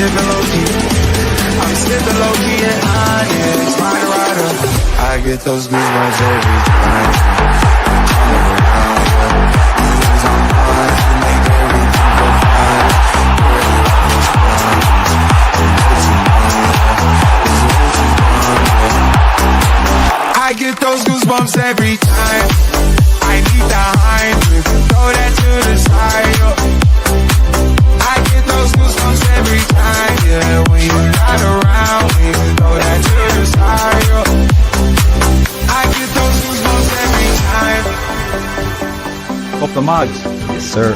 sipping low key. I'm sipping low key and honest, my rider. I get those goosebumps every time. I'm around, cause I'm hard to make everything go fine. I get those goosebumps every time. I need the Heimlich, throw that to the side. I get those goosebumps every time, yeah. When you're not around me, throw that to the side. I get those goosebumps every time. Up the mugs. Yes, sir.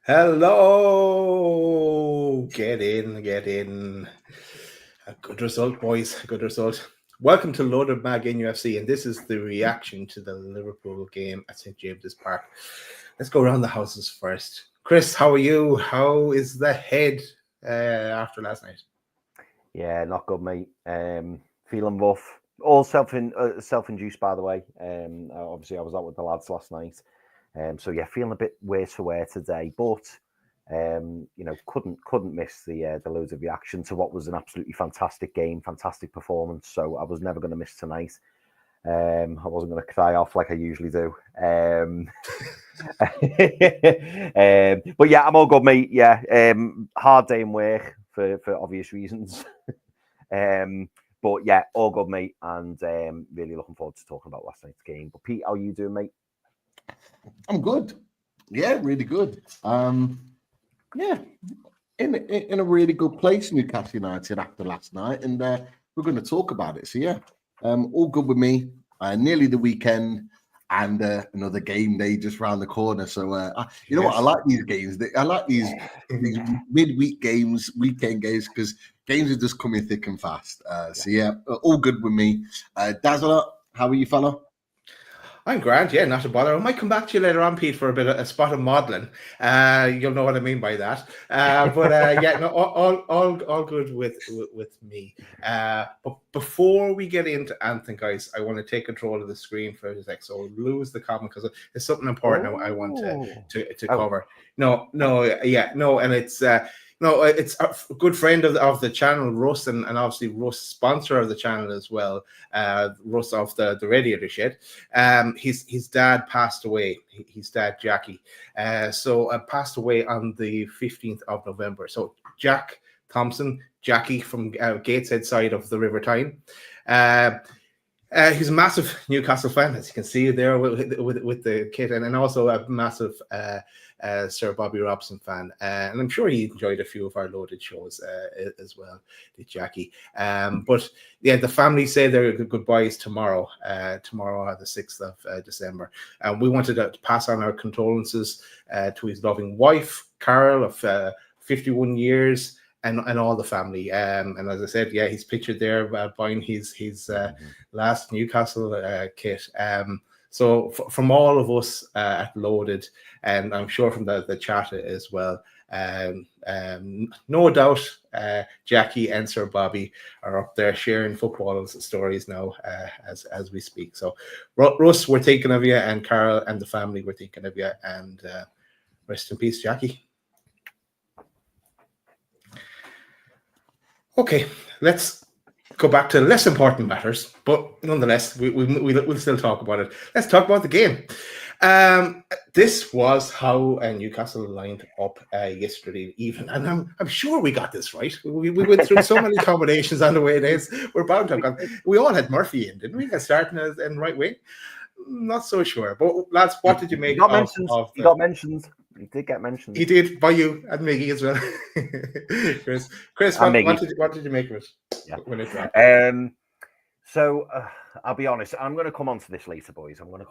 Hello. Get in. A good result, boys. A good result. Welcome to Loaded Mag NUFC, and this is the reaction to the Liverpool game at St. James's Park. Let's go around the houses first. Chris, how are you? How is the head after last night? Yeah, not good, mate. Feeling rough. All self-induced, by the way. Obviously, I was out with the lads last night. So yeah, feeling a bit worse for wear today, but couldn't miss the loads of reaction to what was an absolutely fantastic game, fantastic performance. So I was never going to miss tonight. I wasn't going to cry off like I usually do. But yeah, I'm all good, mate. Yeah, hard day in work for obvious reasons. But yeah, all good, mate, and really looking forward to talking about last night's game. But Pete, how are you doing, mate? I'm good. Yeah, really good. Yeah, in a really good place, Newcastle United after last night, and we're going to talk about it. So yeah, all good with me. Nearly the weekend, and another game day just round the corner. So you know what? I like these games. I like these midweek games, weekend games, because games are just coming thick and fast. So yeah, all good with me. Dazzler, how are you, fella? I'm grand, yeah, not a bother. I might come back to you later on, Pete, for a spot of modelling. You'll know what I mean by that. Yeah, no, all good with me. But before we get into anything, guys, I want to take control of the screen for a sec. So I'll lose the comment because there's something important I want to cover. And it's. No, it's a good friend of the channel, Russ, and obviously Russ, sponsor of the channel as well. Russ of the Radiator Shed. His dad passed away. His dad, Jackie. Passed away on the 15th of November. So Jack Thompson, Jackie from Gateshead side of the River Tyne. He's a massive Newcastle fan, as you can see there with the kit, and also a massive Sir Bobby Robson fan, and I'm sure he enjoyed a few of our loaded shows as well, did Jackie. But yeah, the family say their goodbyes tomorrow, the 6th of December. We wanted to pass on our condolences to his loving wife, Carol, of 51 years. And all the family, and as I said, yeah, he's pictured there buying his last Newcastle kit. So from all of us at Loaded, and I'm sure from the chat as well, no doubt Jackie and Sir Bobby are up there sharing football stories now as we speak. So Russ, we're thinking of you, and Carol and the family, we're thinking of you, and rest in peace, Jackie. Okay, let's go back to less important matters, but nonetheless, we'll still talk about it. Let's talk about the game. This was how Newcastle lined up yesterday evening, and I'm sure we got this right. We went through so many combinations on the way days. We're bound to have got. We all had Murphy in, didn't we? Starting as in right wing. Not so sure, but lads, what did you make of He got mentioned. He did get mentioned. He did by you and Miggy as well. Chris, what did you make of it? Yeah. When it dropped? So I'll be honest. I'm going to come on to this later, boys. But I'm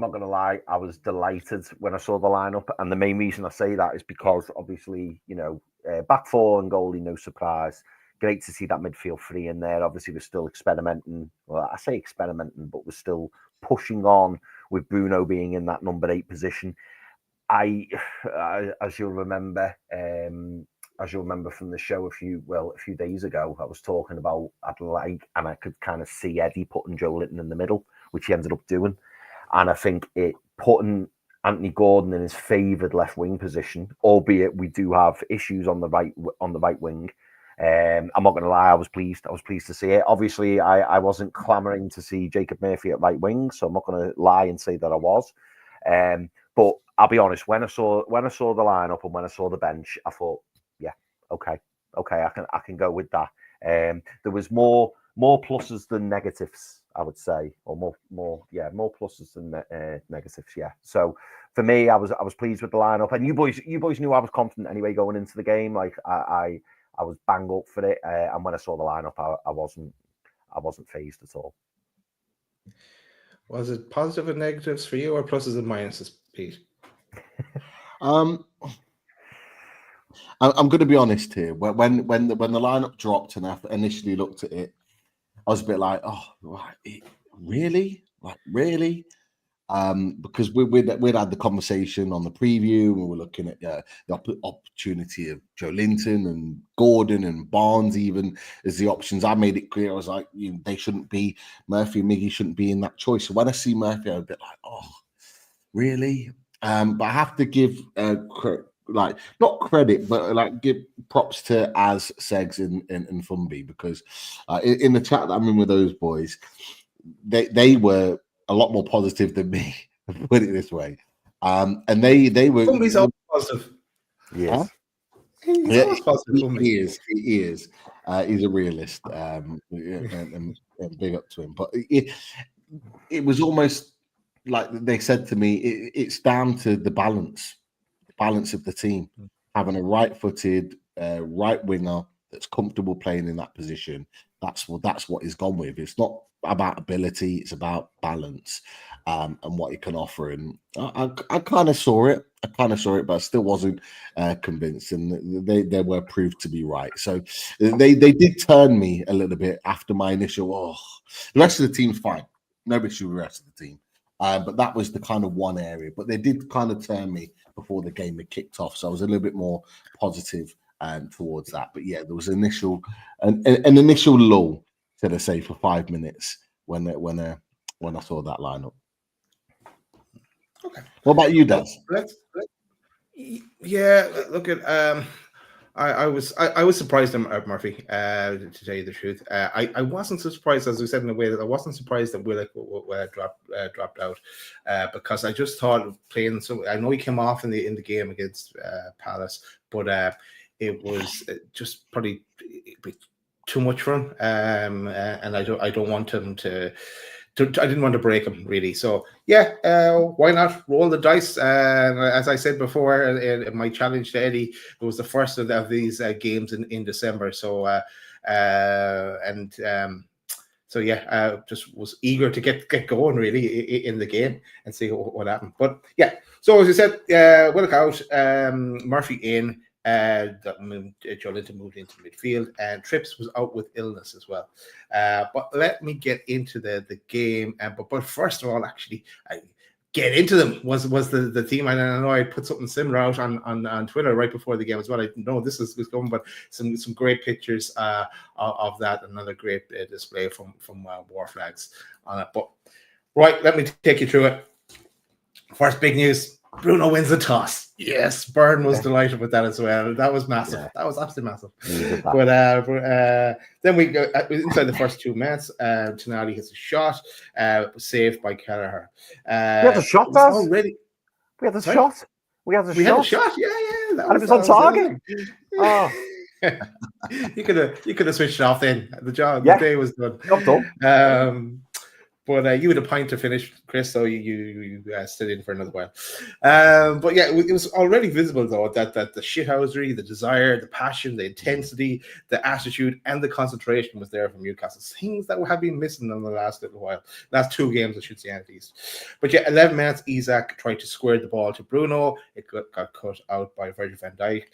not going to lie. I was delighted when I saw the lineup, and the main reason I say that is because obviously, back four and goalie, no surprise. Great to see that midfield three in there. Obviously, we're still experimenting. Well, I say experimenting, but we're still pushing on with Bruno being in that number 8 position. As you'll remember from the show a few days ago, I was talking about and I could kind of see Eddie putting Joe Linton in the middle, which he ended up doing. and I think it putting Anthony Gordon in his favoured left wing position, albeit we do have issues on the right wing. I'm not going to lie, I was pleased to see it. Obviously, I wasn't clamouring to see Jacob Murphy at right wing, so I'm not going to lie and say that I was. But I'll be honest, when I saw the lineup and when I saw the bench, I thought, yeah, okay, I can go with that. There was more pluses than negatives, I would say, or more pluses than negatives. Yeah. So for me, I was pleased with the lineup, and you boys knew I was confident anyway going into the game. Like I was bang up for it, and when I saw the lineup, I wasn't phased at all. Was it positive and negatives for you, or pluses and minuses, Pete? I'm going to be honest here. When the lineup dropped and I initially looked at it, I was a bit like, oh, really? Like, really? Because we'd had the conversation on the preview, and we were looking at the opportunity of Joe Linton and Gordon and Barnes even as the options. I made it clear, I was like, they shouldn't be, Murphy and Miggy shouldn't be in that choice. So when I see Murphy, I'm a bit like, oh, really? But I have to give not credit, but give props to Az, Segs, and Fumby, because in the chat that I'm in with those boys, they were a lot more positive than me, put it this way. And they were. Fumby's always positive. Yes. He's always positive. He is. He's a realist, and big up to him. But it was almost like they said to me, it's down to the balance of the team, having a right-footed right winger that's comfortable playing in that position. That's what he's gone with. It's not about ability; it's about balance and what he can offer. And I kind of saw it. But I still wasn't convinced. And they were proved to be right. So they did turn me a little bit after my initial. The rest of the team's fine. No issue with the rest of the team. But that was the kind of one area. But they did kind of turn me before the game had kicked off. So I was a little bit more positive towards that. But yeah, there was an initial lull, should I say, for 5 minutes when I saw that lineup. Okay. What about you, Des? Yeah, look at I was surprised at Murphy, to tell you the truth. I wasn't so surprised, as we said in a way, that I wasn't surprised that Willock dropped out, because I just thought of playing. So I know he came off in the game against Palace, but it was just probably too much for him, and I don't want him to. I didn't want to break him, really. So, yeah, why not roll the dice? As I said before, in my challenge to Eddie, it was the first of these games in December. So, just was eager to get going, really, in the game and see what happened. But, yeah, so as I said, Willock out, Murphy in. Joe Linton moved into midfield, and Trips was out with illness as well. But let me get into the game. But first of all, actually, get into them was the theme. And I know I put something similar out on Twitter right before the game as well. I know this was going, but some great pictures of that. Another great display from War Flags on it. But right, let me take you through it. First big news. Bruno wins the toss. Yes, Byrne was delighted with that as well. That was massive. Yeah. That was absolutely massive. But then we go inside the first 2 minutes. Tonali hits a shot, saved by Kelleher. We had a shot, already. We had a shot. We had a shot. Yeah. And it was on target. Oh. you could have switched it off then. The day was done. But you had a pint to finish, Chris, so you stood in for another while. But yeah, it was already visible, though, that the shithousery, the desire, the passion, the intensity, the attitude, and the concentration was there from Newcastle. Things that have been missing in the last little while. Last 2 games, I should say, at least. But yeah, 11 minutes, Isak tried to square the ball to Bruno. It got cut out by Virgil van Dijk.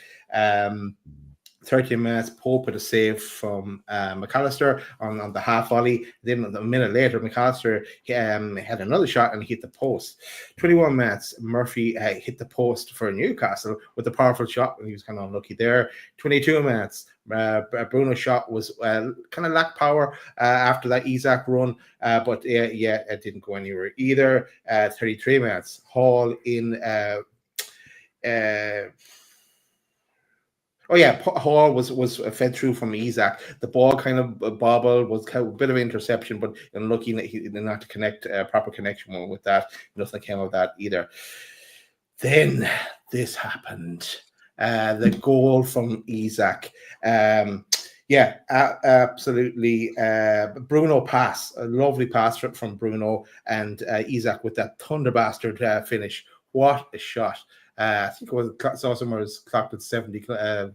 30 minutes, Pope had a save from McAllister on the half volley. Then a minute later, McAllister had another shot and hit the post. 21 minutes, Murphy hit the post for Newcastle with a powerful shot, and he was kind of unlucky there. 22 minutes, Bruno's shot was kind of lacked power after that Isak run, but it didn't go anywhere either. 33 minutes, Hall in. Hall was fed through from Isak. The ball kind of bobbled, was kind of a bit of an interception, but unlucky that he did not connect proper connection with that. Nothing came of that either. Then this happened. The goal from Isak. Absolutely. Bruno pass, a lovely pass from Bruno, and Isak with that thunder bastard finish. What a shot. I think saw somewhere it was clocked at 70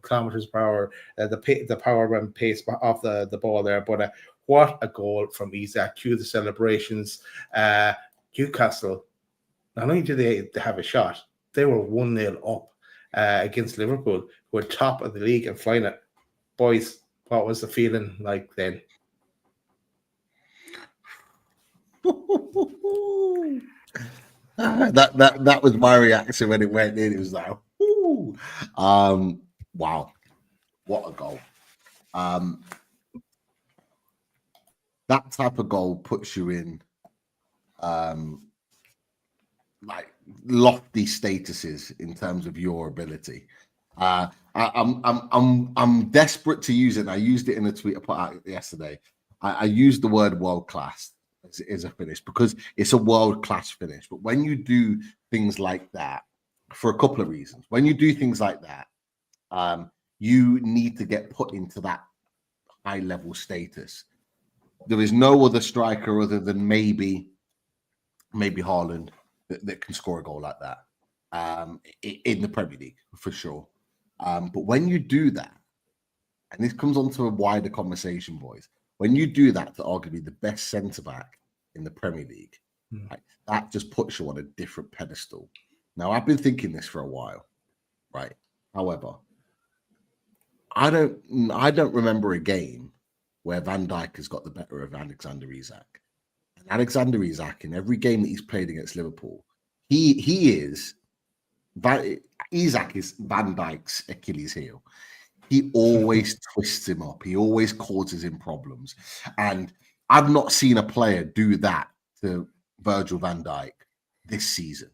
kilometers per hour. The power and pace off the ball there. But what a goal from Isak. Cue the celebrations. Newcastle, not only did they have a shot, they were 1-0 up against Liverpool, who were top of the league and flying it. Boys, what was the feeling like then? That was my reaction when it went in. It was like, ooh. Wow, what a goal. That type of goal puts you in like lofty statuses in terms of your ability. I'm desperate to use it. And I used it in a tweet I put out yesterday. I used the word world class as a finish because it's a world class finish. But when you do things like that, for a couple of reasons, when you do things like that, you need to get put into that high level status. There is no other striker other than maybe Haaland that can score a goal like that in the Premier League for sure. But when you do that, and this comes on to a wider conversation, boys, when you do that to arguably the best centre-back in the Premier League, right, that just puts you on a different pedestal. Now, I've been thinking this for a while, right? However, I don't remember a game where Van Dijk has got the better of Alexander Isak. And Alexander Isak, in every game that he's played against Liverpool, Isak is Van Dijk's Achilles heel. He always twists him up. He always causes him problems. And I've not seen a player do that to Virgil van Dijk this season.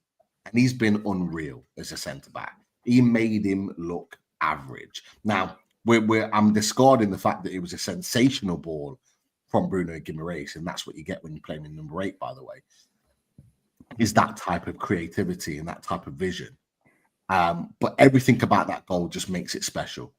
And he's been unreal as a centre-back. He made him look average. Now, I'm discarding the fact that it was a sensational ball from Bruno Guimaraes, and that's what you get when you play him in number 8, by the way, is that type of creativity and that type of vision. But everything about that goal just makes it special.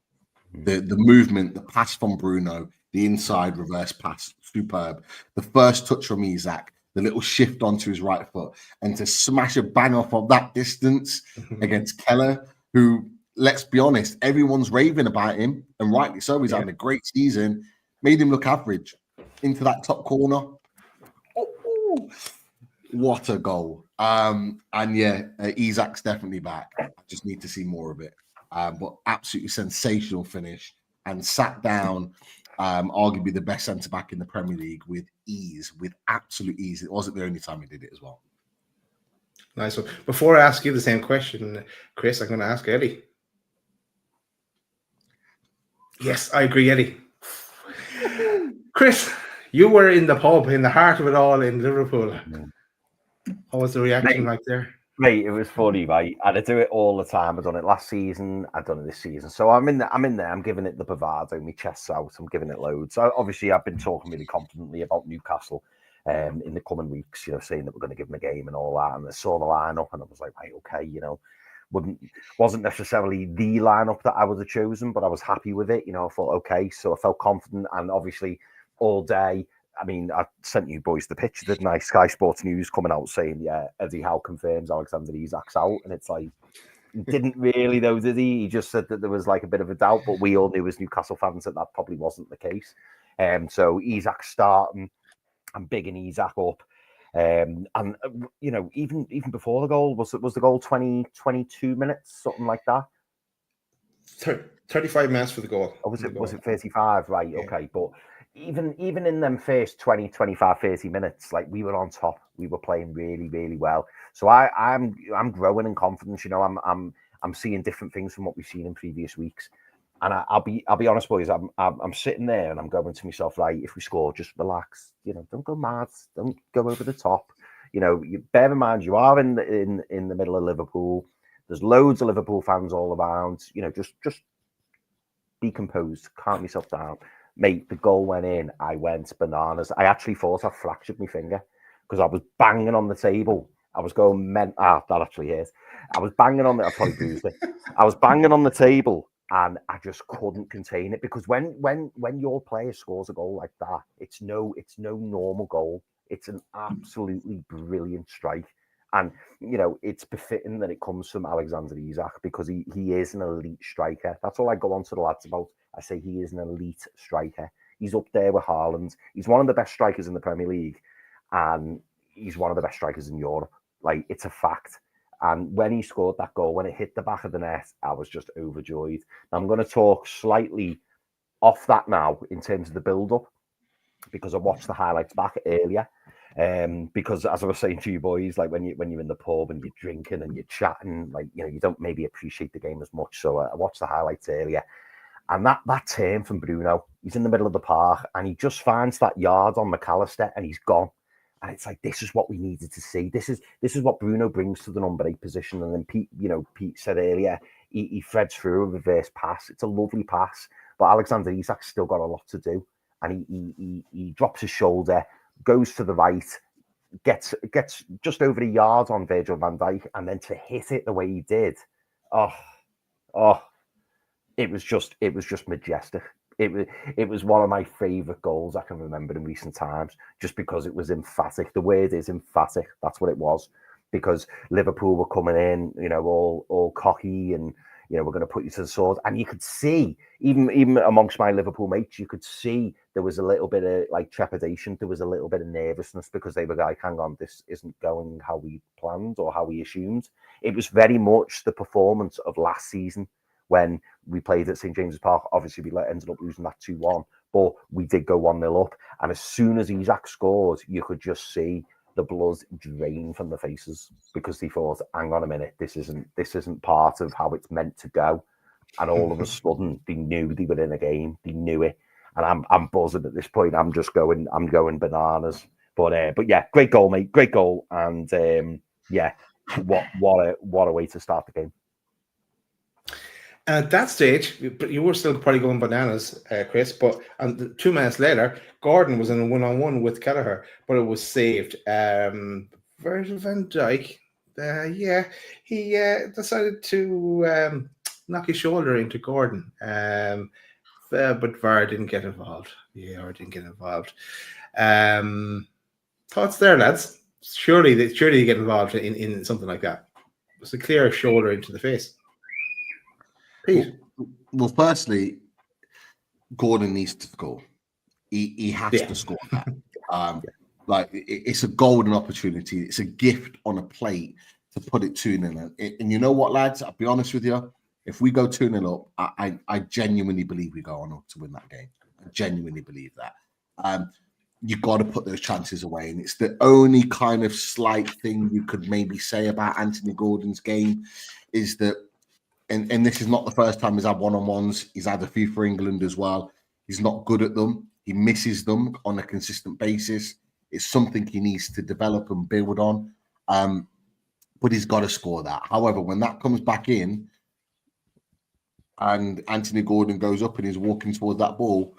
The movement, the pass from Bruno, the inside reverse pass, superb. The first touch from Isak, the little shift onto his right foot, and to smash a bang off of that distance against Keller, who, let's be honest, everyone's raving about him, and rightly so. He's having a great season. Made him look average into that top corner. Oh, what a goal. Isak's definitely back. I just need to see more of it. But absolutely sensational finish and sat down arguably the best centre-back in the Premier League with ease, with absolute ease. It wasn't the only time he did it as well. Nice one. Before I ask you the same question, Chris, I'm going to ask Eddie. Yes, I agree, Eddie. Chris, you were in the pub, in the heart of it all in Liverpool. What was the reaction like there? Mate, it was funny, mate. And I do it all the time. I've done it last season. I've done it this season. So I'm in there. I'm giving it the bravado. My chest's out. I'm giving it loads. So obviously, I've been talking really confidently about Newcastle in the coming weeks. Saying that we're going to give them a game and all that. And I saw the lineup, and I was like, right, okay, wasn't necessarily the lineup that I would have chosen, but I was happy with it. I thought, okay, so I felt confident, and obviously all day. I mean, I sent you boys the picture, didn't I? Sky Sports News coming out saying, yeah, Eddie Howe confirms Alexander Isak's out. And it's like, didn't really though, did he? He just said that there was like a bit of a doubt, but we all knew as Newcastle fans that probably wasn't the case. So Isak's starting, I'm bigging Isak up. And even before the goal, was the goal 22 minutes, something like that? 35 minutes for the goal. Or was it 35? Right, Yeah. okay. But even in them first 20, 25, 30 minutes, like we were on top. We were playing really, really well. So I'm growing in confidence. You know, I'm seeing different things from what we've seen in previous weeks. And I'll be honest, boys. I'm sitting there and I'm going to myself, like, if we score, just relax. You know, don't go mad. Don't go over the top. You know, you bear in mind you are in the middle of Liverpool. There's loads of Liverpool fans all around. You know, just be composed, calm yourself down. Mate, the goal went in. I went bananas. I actually thought I fractured my finger because I was banging on the table. I was going that actually hurt. I was banging on it. I probably bruised it. I was banging on the table. And I just couldn't contain it because when your player scores a goal like that, it's no normal goal. It's an absolutely brilliant strike, and you know it's befitting that it comes from Alexander Isak because he is an elite striker. That's all I go on to the lads about. I say he is an elite striker. He's up there with Haaland. He's one of the best strikers in the Premier League, and he's one of the best strikers in Europe. Like, it's a fact. And when he scored that goal, when it hit the back of the net, I was just overjoyed. Now, I'm going to talk slightly off that now in terms of the build-up, because I watched the highlights back earlier. Because as I was saying to you boys, like when you're in the pub and you're drinking and you're chatting, like, you know, you don't maybe appreciate the game as much. So I watched the highlights earlier. And that turn from Bruno, he's in the middle of the park and he just finds that yard on McAllister and he's gone. And it's like, this is what we needed to see. This is what Bruno brings to the number 8 position. And then Pete said earlier, he threads through a reverse pass. It's a lovely pass, but Alexander Isak's still got a lot to do. And he drops his shoulder, goes to the right, gets just over a yard on Virgil van Dijk, and then to hit it the way he did, it was just majestic. It was one of my favourite goals I can remember in recent times, just because it was emphatic. The word is emphatic. That's what it was, because Liverpool were coming in, you know, all cocky and, you know, we're going to put you to the sword. And you could see, even amongst my Liverpool mates, you could see there was a little bit of like trepidation. There was a little bit of nervousness because they were like, hang on, this isn't going how we planned or how we assumed. It was very much the performance of last season when we played at St. James's Park. Obviously, we ended up losing that 2-1, but we did go 1-0 up. And as soon as Isak scored, you could just see the blood drain from the faces because they thought, hang on a minute, this isn't part of how it's meant to go. And all of a sudden, they knew they were in a game. They knew it. And I'm buzzing at this point. I'm going bananas. But yeah, great goal, mate. Great goal. And yeah, what a way to start the game. And at that stage, you were still probably going bananas, Chris, but 2 minutes later, Gordon was in a one-on-one with Kelleher, but it was saved. Virgil van Dijk, he decided to knock his shoulder into Gordon, but VAR didn't get involved. VAR didn't get involved. Thoughts there, lads? Surely they get involved in something like that. It's a clear shoulder into the face. Pete. Well, firstly, Gordon needs to score. He has to score that. Like, it's a golden opportunity. It's a gift on a plate to put it 2-0. And you know what, lads? I'll be honest with you. If we go 2-0 up, I genuinely believe we go on up to win that game. I genuinely believe that. You've got to put those chances away. And it's the only kind of slight thing you could maybe say about Anthony Gordon's game is that, and this is not the first time he's had one-on-ones. He's had a few for England as well. He's not good at them. He misses them on a consistent basis. It's something he needs to develop and build on. But he's got to score that. However, when that comes back in and Anthony Gordon goes up and he's walking towards that ball,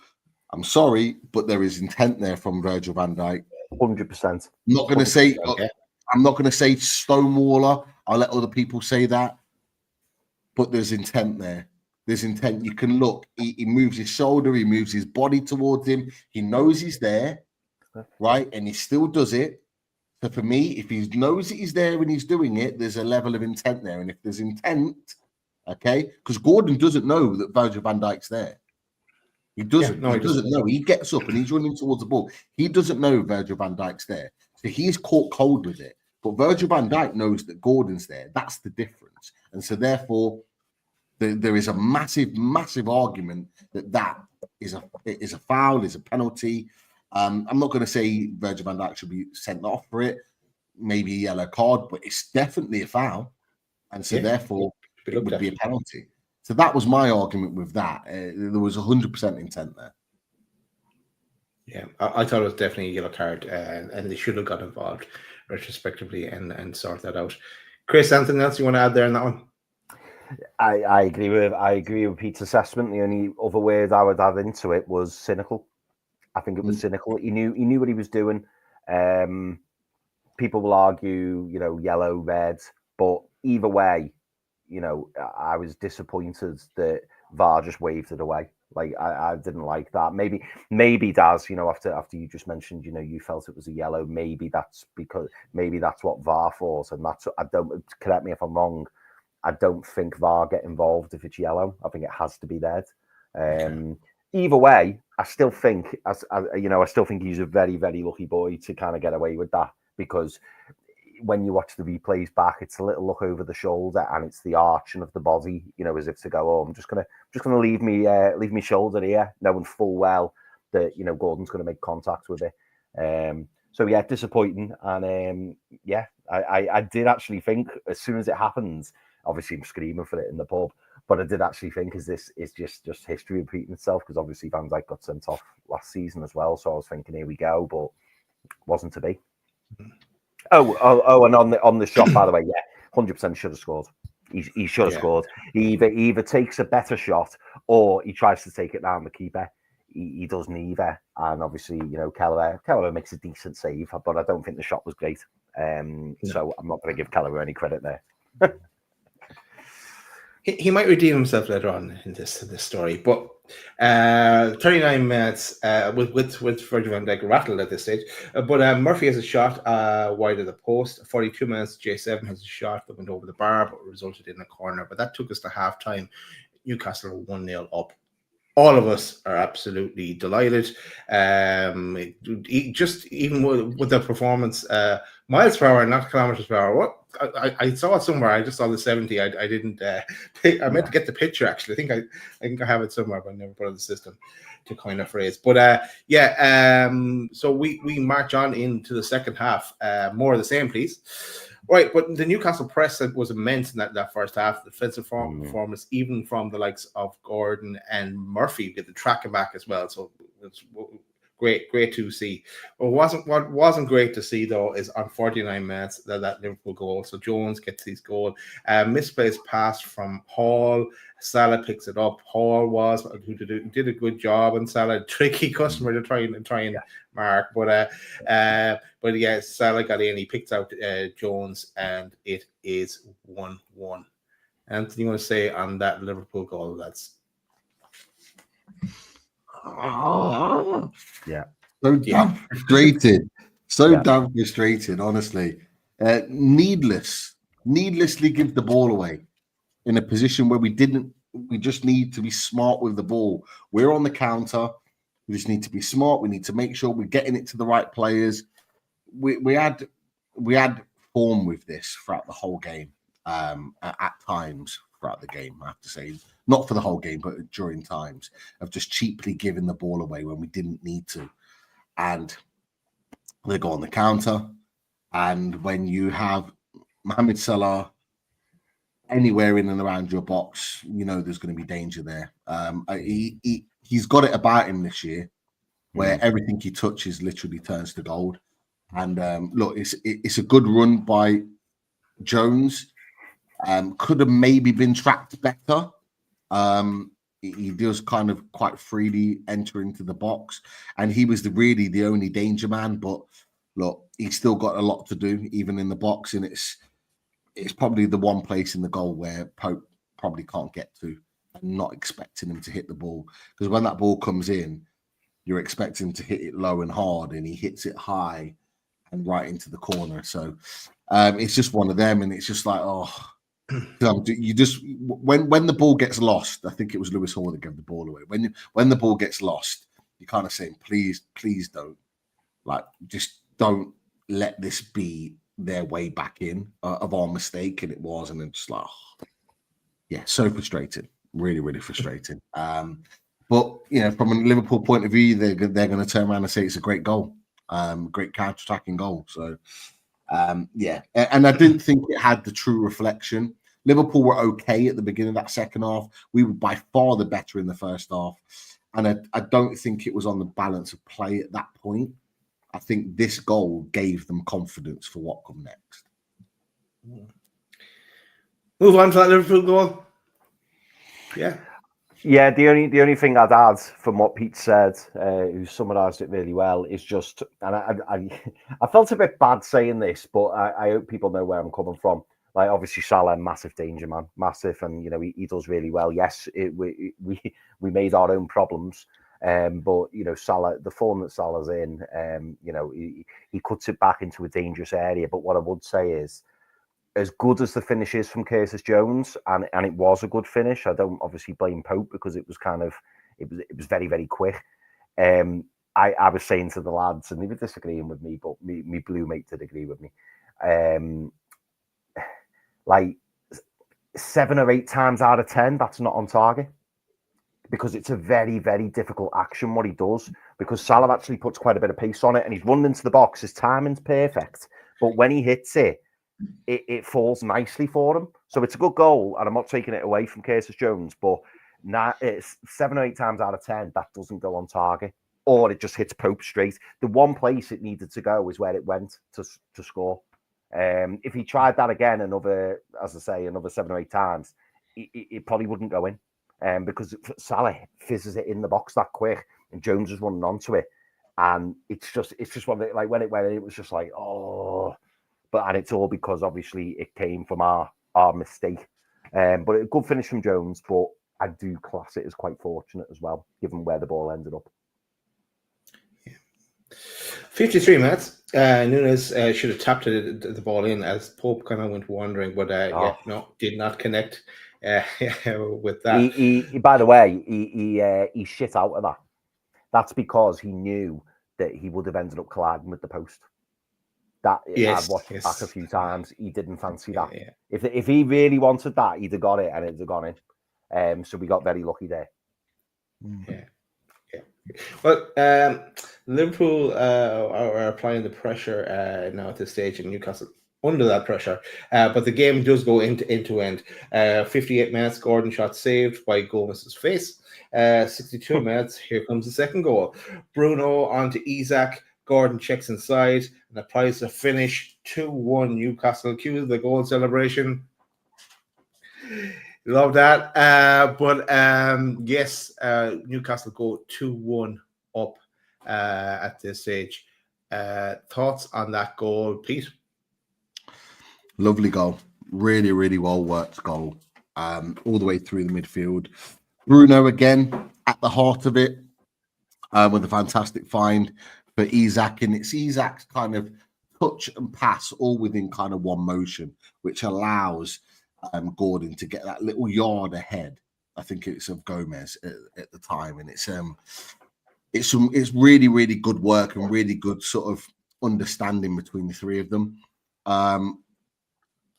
I'm sorry, but there is intent there from Virgil van Dijk. 100%. I'm not going to say Stonewaller. I'll let other people say that. But there's intent there. There's intent. You can look. He moves his shoulder. He moves his body towards him. He knows he's there, right? And he still does it. So for me, if he knows that he's there and he's doing it, there's a level of intent there. And if there's intent, okay, because Gordon doesn't know that Virgil van Dijk's there. He doesn't. He doesn't know. He gets up and he's running towards the ball. He doesn't know Virgil van Dijk's there. So he's caught cold with it. But Virgil van Dijk knows that Gordon's there. That's the difference. And so therefore, There is a massive argument that is a foul, is a penalty. I'm not going to say Virgil van Dijk should be sent off for it, maybe a yellow card, but it's definitely a foul, and so therefore it would be a penalty. So that was my argument with that. There was 100% intent there. Yeah, I thought it was definitely a yellow card, and they should have got involved retrospectively and sort that out. Chris, anything else you want to add there on that one? I agree with Pete's assessment. The only other word I would add into it was cynical. I think it was cynical. He knew what he was doing. People will argue, yellow, red, but either way, I was disappointed that VAR just waved it away. Like I didn't like that. Maybe Daz, after you just mentioned, you felt it was a yellow. Maybe that's what VAR thought, and don't correct me if I'm wrong. I don't think VAR get involved if it's yellow. I think it has to be red. Either way, I still think, he's a very, very lucky boy to kind of get away with that, because when you watch the replays back, it's a little look over the shoulder and it's the arching of the body, as if to go, oh, I'm just gonna leave me shoulder here, knowing full well that Gordon's gonna make contact with it. So yeah, disappointing, and I did actually think as soon as it happens. Obviously, I'm screaming for it in the pub, but I did actually think, is just history repeating itself? Because obviously Van Dijk got sent off last season as well, so I was thinking, here we go, but it wasn't to be. Oh, and on the shot, by the way, 100% should have scored. He should have scored. He either takes a better shot or he tries to take it down the keeper. He does neither, and obviously, Kelleher makes a decent save, but I don't think the shot was great. So I'm not going to give Kelleher any credit there. He might redeem himself later on in this story, but 39 minutes with Virgil van Dijk rattled at this stage. But Murphy has a shot wide of the post. 42 minutes, J7 has a shot that went over the bar, but resulted in a corner. But that took us to half time. Newcastle 1-0 up. All of us are absolutely delighted. Just even with the performance, miles per hour, not kilometers per hour. What I saw it somewhere. I just saw the 70. I didn't. I meant to get the picture. Actually, I think I have it somewhere, but I never put it in the system to coin a phrase. But so we march on into the second half. More of the same, please. Right, but the Newcastle press was immense in that first half. The defensive performance, even from the likes of Gordon and Murphy, with the tracking back as well. So it's great to see. But what wasn't great to see though is on 49 minutes that Liverpool goal. So Jones gets his goal, misplaced pass from Hall. Salah picks it up. Hall who did a good job, and Salah tricky customer to try and mark. But Salah got in. He picked out Jones, and it is 1-1. Anything you want to say on that Liverpool goal, lads? Damn frustrated. Damn frustrated, honestly. Needlessly give the ball away in a position where we just need to be smart with the ball. We're on the counter. We just need to be smart. We need to make sure we're getting it to the right players. We had form with this throughout the whole game. At times throughout the game, I have to say, not for the whole game, but during times of just cheaply giving the ball away when we didn't need to. And they go on the counter. And when you have Mohamed Salah anywhere in and around your box, there's going to be danger there. He's got it about him this year, where everything he touches literally turns to gold. And look, it's a good run by Jones. Could have maybe been tracked better. He does kind of quite freely enter into the box, and he was really the only danger man. But look, he's still got a lot to do, even in the box, and it's probably the one place in the goal where Pope probably can't get to. I'm not expecting him to hit the ball, because when that ball comes in, you're expecting him to hit it low and hard, and he hits it high and right into the corner. So it's just one of them, and it's just like, you just when the ball gets lost, I think it was Lewis Hall that gave the ball away. When the ball gets lost, you kind of saying, please don't, just don't let this be their way back in of our mistake, and it was, and then just Yeah, so frustrating. Really, really frustrating. But from a Liverpool point of view, they're going to turn around and say it's a great goal, great counter-attacking goal. So, yeah, and I didn't think it had the true reflection. Liverpool were okay at the beginning of that second half. We were by far the better in the first half, and I don't think it was on the balance of play at that point. I think this goal gave them confidence for what come next. Move on to that Liverpool goal. Yeah. Yeah, the only thing I'd add from what Pete said, who summarised it really well, is just, and I felt a bit bad saying this, but I hope people know where I'm coming from. Like, obviously Salah, massive danger man, massive, and he does really well. Yes, we made our own problems, but Salah, the form that Salah's in, he cuts it back into a dangerous area. But what I would say is, as good as the finish is from Curtis Jones, and it was a good finish. I don't obviously blame Pope because it was it was very, very quick. I was saying to the lads, and they were disagreeing with me, but me blue mate did agree with me. Like 7 or 8 times out of 10, that's not on target, because it's a very, very difficult action what he does, because Salah actually puts quite a bit of pace on it, and he's running into the box. His timing's perfect, but when he hits it, it falls nicely for him. So it's a good goal, and I'm not taking it away from Curtis Jones, but it's 7 or 8 times out of 10 that doesn't go on target, or it just hits Pope straight. The one place it needed to go is where it went to score. If he tried that again another 7 or 8 times, it probably wouldn't go in, because Salah fizzes it in the box that quick, and Jones is running onto it, and it's just one of the, like, when it went in, it was just like, oh. And it's all because obviously it came from our mistake. But a good finish from Jones, but I do class it as quite fortunate as well, given where the ball ended up. 53 minutes. Nunes should have tapped the ball in as Pope kind of went wandering, but did not connect with that. He by the way, he shit out of that. That's because he knew that he would have ended up colliding with the post. I've watched it back a few times. He didn't fancy that. Yeah. If he really wanted that, he'd have got it, and it'd have gone in. So we got very lucky there. Yeah. Well, Liverpool are applying the pressure now at this stage, in Newcastle under that pressure. But the game does go end to end. 58 minutes, Gordon shot saved by Gomez's face. 62 minutes, here comes the second goal. Bruno onto Isak. Gordon checks inside and applies the finish. 2-1 Newcastle. Cue the goal celebration. Love that. Yes, Newcastle go 2-1 up at this stage. Thoughts on that goal, Pete? Lovely goal. Really, really well worked goal. All the way through the midfield. Bruno again at the heart of it, with a fantastic find for Isak, and it's Isak's kind of touch and pass all within kind of one motion, which allows Gordon to get that little yard ahead. I think it's of Gomez at the time, and it's really, really good work and really good sort of understanding between the three of them.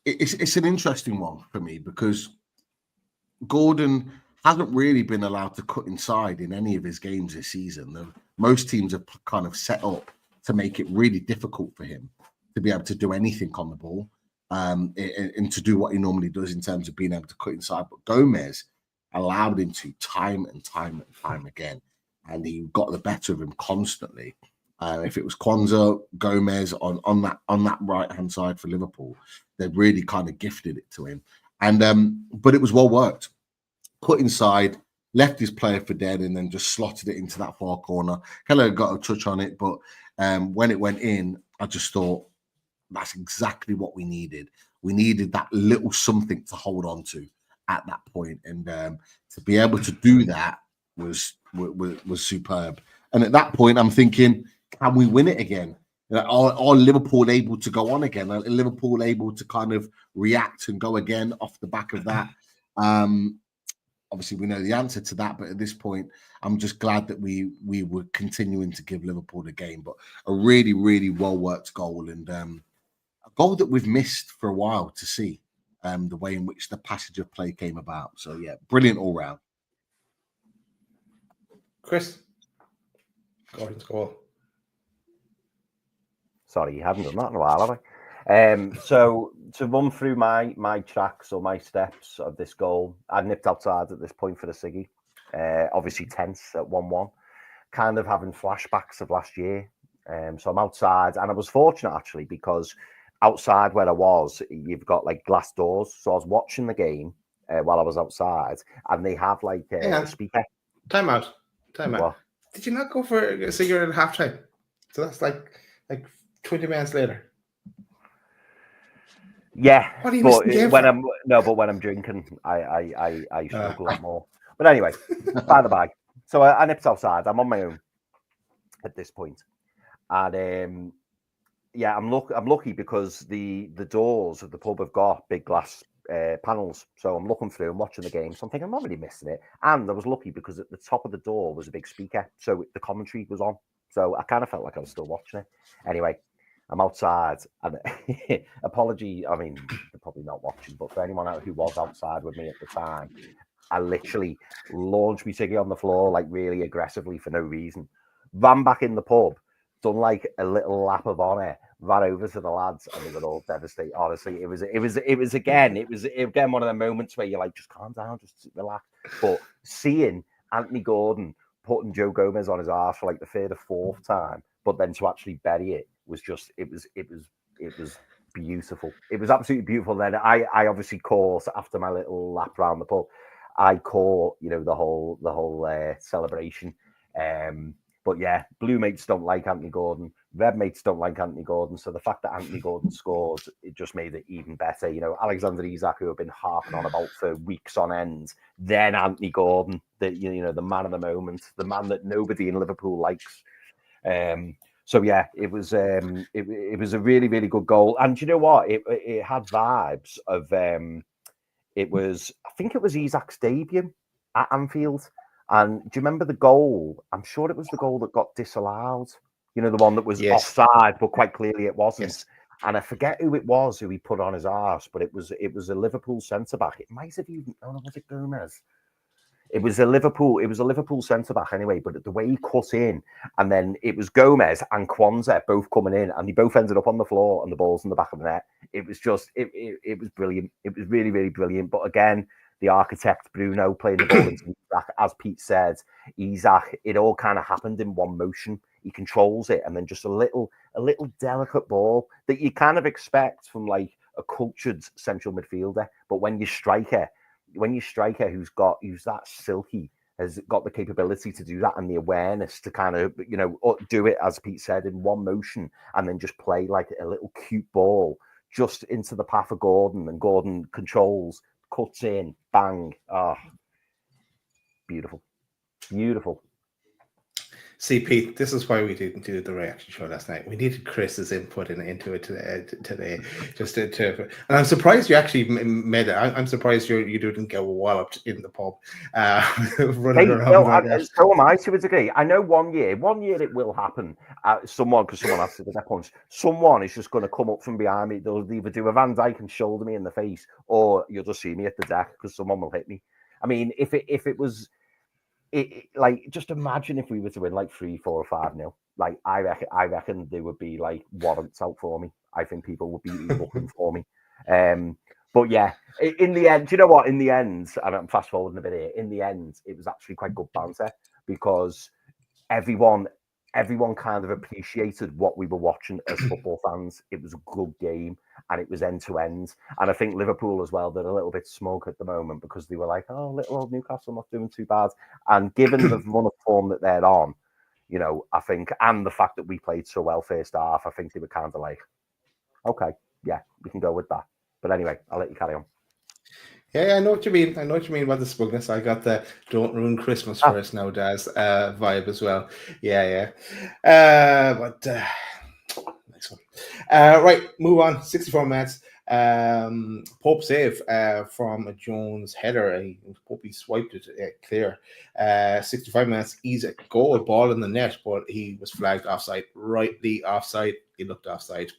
It's an interesting one for me, because Gordon hasn't really been allowed to cut inside in any of his games this season. Most teams are kind of set up to make it really difficult for him to be able to do anything on the ball, and to do what he normally does in terms of being able to cut inside. But Gomez allowed him to time and time again, and he got the better of him constantly. If it was Kwanzaa, Gomez on that right hand side for Liverpool, they really kind of gifted it to him, but it was well worked. Cut inside, left his player for dead, and then just slotted it into that far corner. Keller got a touch on it, but when it went in, I just thought that's exactly what we needed. We needed that little something to hold on to at that point, and to be able to do that was superb. And at that point, I'm thinking, can we win it again? Are Liverpool able to go on again? Are Liverpool able to kind of react and go again off the back of that? Obviously, we know the answer to that, but at this point, I'm just glad that we were continuing to give Liverpool the game. But a really, really well-worked goal, and a goal that we've missed for a while to see. the way in which the passage of play came about. So yeah, brilliant all round. Chris, Gordon's goal. Sorry, you haven't done that in a while, have I? So to run through my tracks or my steps of this goal, I nipped outside at this point for the Siggy. Obviously tense at 1-1, kind of having flashbacks of last year. So I'm outside, and I was fortunate actually because outside where I was, you've got like glass doors. So I was watching the game while I was outside, and they have like a speaker. Time out. What? Did you not go for a cigarette at halftime? So that's like 20 minutes later. Yeah, What are you but missing when I'm drinking, I struggle a lot more. But anyway, by the by, so I nipped outside. I'm on my own at this point, and yeah, I'm lucky because the doors of the pub have got big glass panels. So I'm looking through and watching the game. So I'm thinking I'm not really missing it. And I was lucky because at the top of the door was a big speaker, so the commentary was on. So I kind of felt like I was still watching it. Anyway, I'm outside, and apology. I mean, they're probably not watching, but for anyone who was outside with me at the time, I literally launched my ciggy on the floor like really aggressively for no reason. Ran back in the pub, done like a little lap of honour, ran over to the lads, and they were all devastated. Honestly, it was again one of the moments where you're like, just calm down, just relax. But seeing Anthony Gordon putting Joe Gomez on his arse for like the third or fourth time, but then to actually bury it was just it was beautiful. It was absolutely beautiful. Then I obviously caught after my little lap around the pub. I caught the whole celebration. But yeah, blue mates don't like Anthony Gordon. Red mates don't like Anthony Gordon. So the fact that Anthony Gordon scored, it just made it even better. Alexander Isak, who have been harping on about for weeks on end. Then Anthony Gordon, the man of the moment, the man that nobody in Liverpool likes. So yeah, it was a really, really good goal. And do you know what? It had vibes of I think it was Isak's debut at Anfield. And do you remember the goal? I'm sure it was the goal that got disallowed. The one that was offside, but quite clearly it wasn't. Yes. And I forget who it was who he put on his arse, but it was a Liverpool centre back. It might have even was it Gomez? It was a Liverpool centre back anyway. But the way he cut in, and then it was Gomez and Kwanzaa both coming in, and they both ended up on the floor, and the ball's in the back of the net. It was just it was brilliant. It was really, really brilliant. But again, the architect Bruno playing the ball into Isak, as Pete said, Isak, it all kind of happened in one motion. He controls it, and then just a little delicate ball that you kind of expect from like a cultured central midfielder. But when your striker who's that silky has got the capability to do that and the awareness to kind of do it, as Pete said, in one motion, and then just play like a little cute ball just into the path of Gordon, and Gordon controls, cuts in, bang. Oh, beautiful. See, Pete, this is why we didn't do the reaction show last night. We needed Chris's input into it today. And I'm surprised you actually made it. I'm surprised you didn't get walloped in the pub running around. So am I to a degree. I know one year it will happen. Because someone has to get punched. Someone is just going to come up from behind me. They'll either do a Van Dijk and shoulder me in the face, or you'll just see me at the deck because someone will hit me. I mean, if it was... like, just imagine if we were to win like 3, 4, or 5-0. Like, I reckon there would be like warrants out for me. I think people would be looking for me. But yeah, in the end, do you know what? In the end, and I'm fast forwarding a bit here. In the end, it was actually quite good banter because everyone kind of appreciated what we were watching as football fans. It was a good game, and it was end to end. And I think Liverpool as well, they're a little bit smug at the moment because they were like, oh, little old Newcastle not doing too bad. And given the run of form that they're on, I think, and the fact that we played so well first half, I think they were kind of like, okay, yeah, we can go with that. But anyway, I'll let you carry on. Yeah, I know what you mean. I know what you mean about the smugness. I got the "Don't ruin Christmas for us now, Daz" vibe as well. Yeah. But next one. Right, move on. 64 minutes. Pope save from a Jones header. Pope swiped it clear. 65 minutes. He's a goal ball in the net, but he was flagged offside. Rightly offside. he looked offside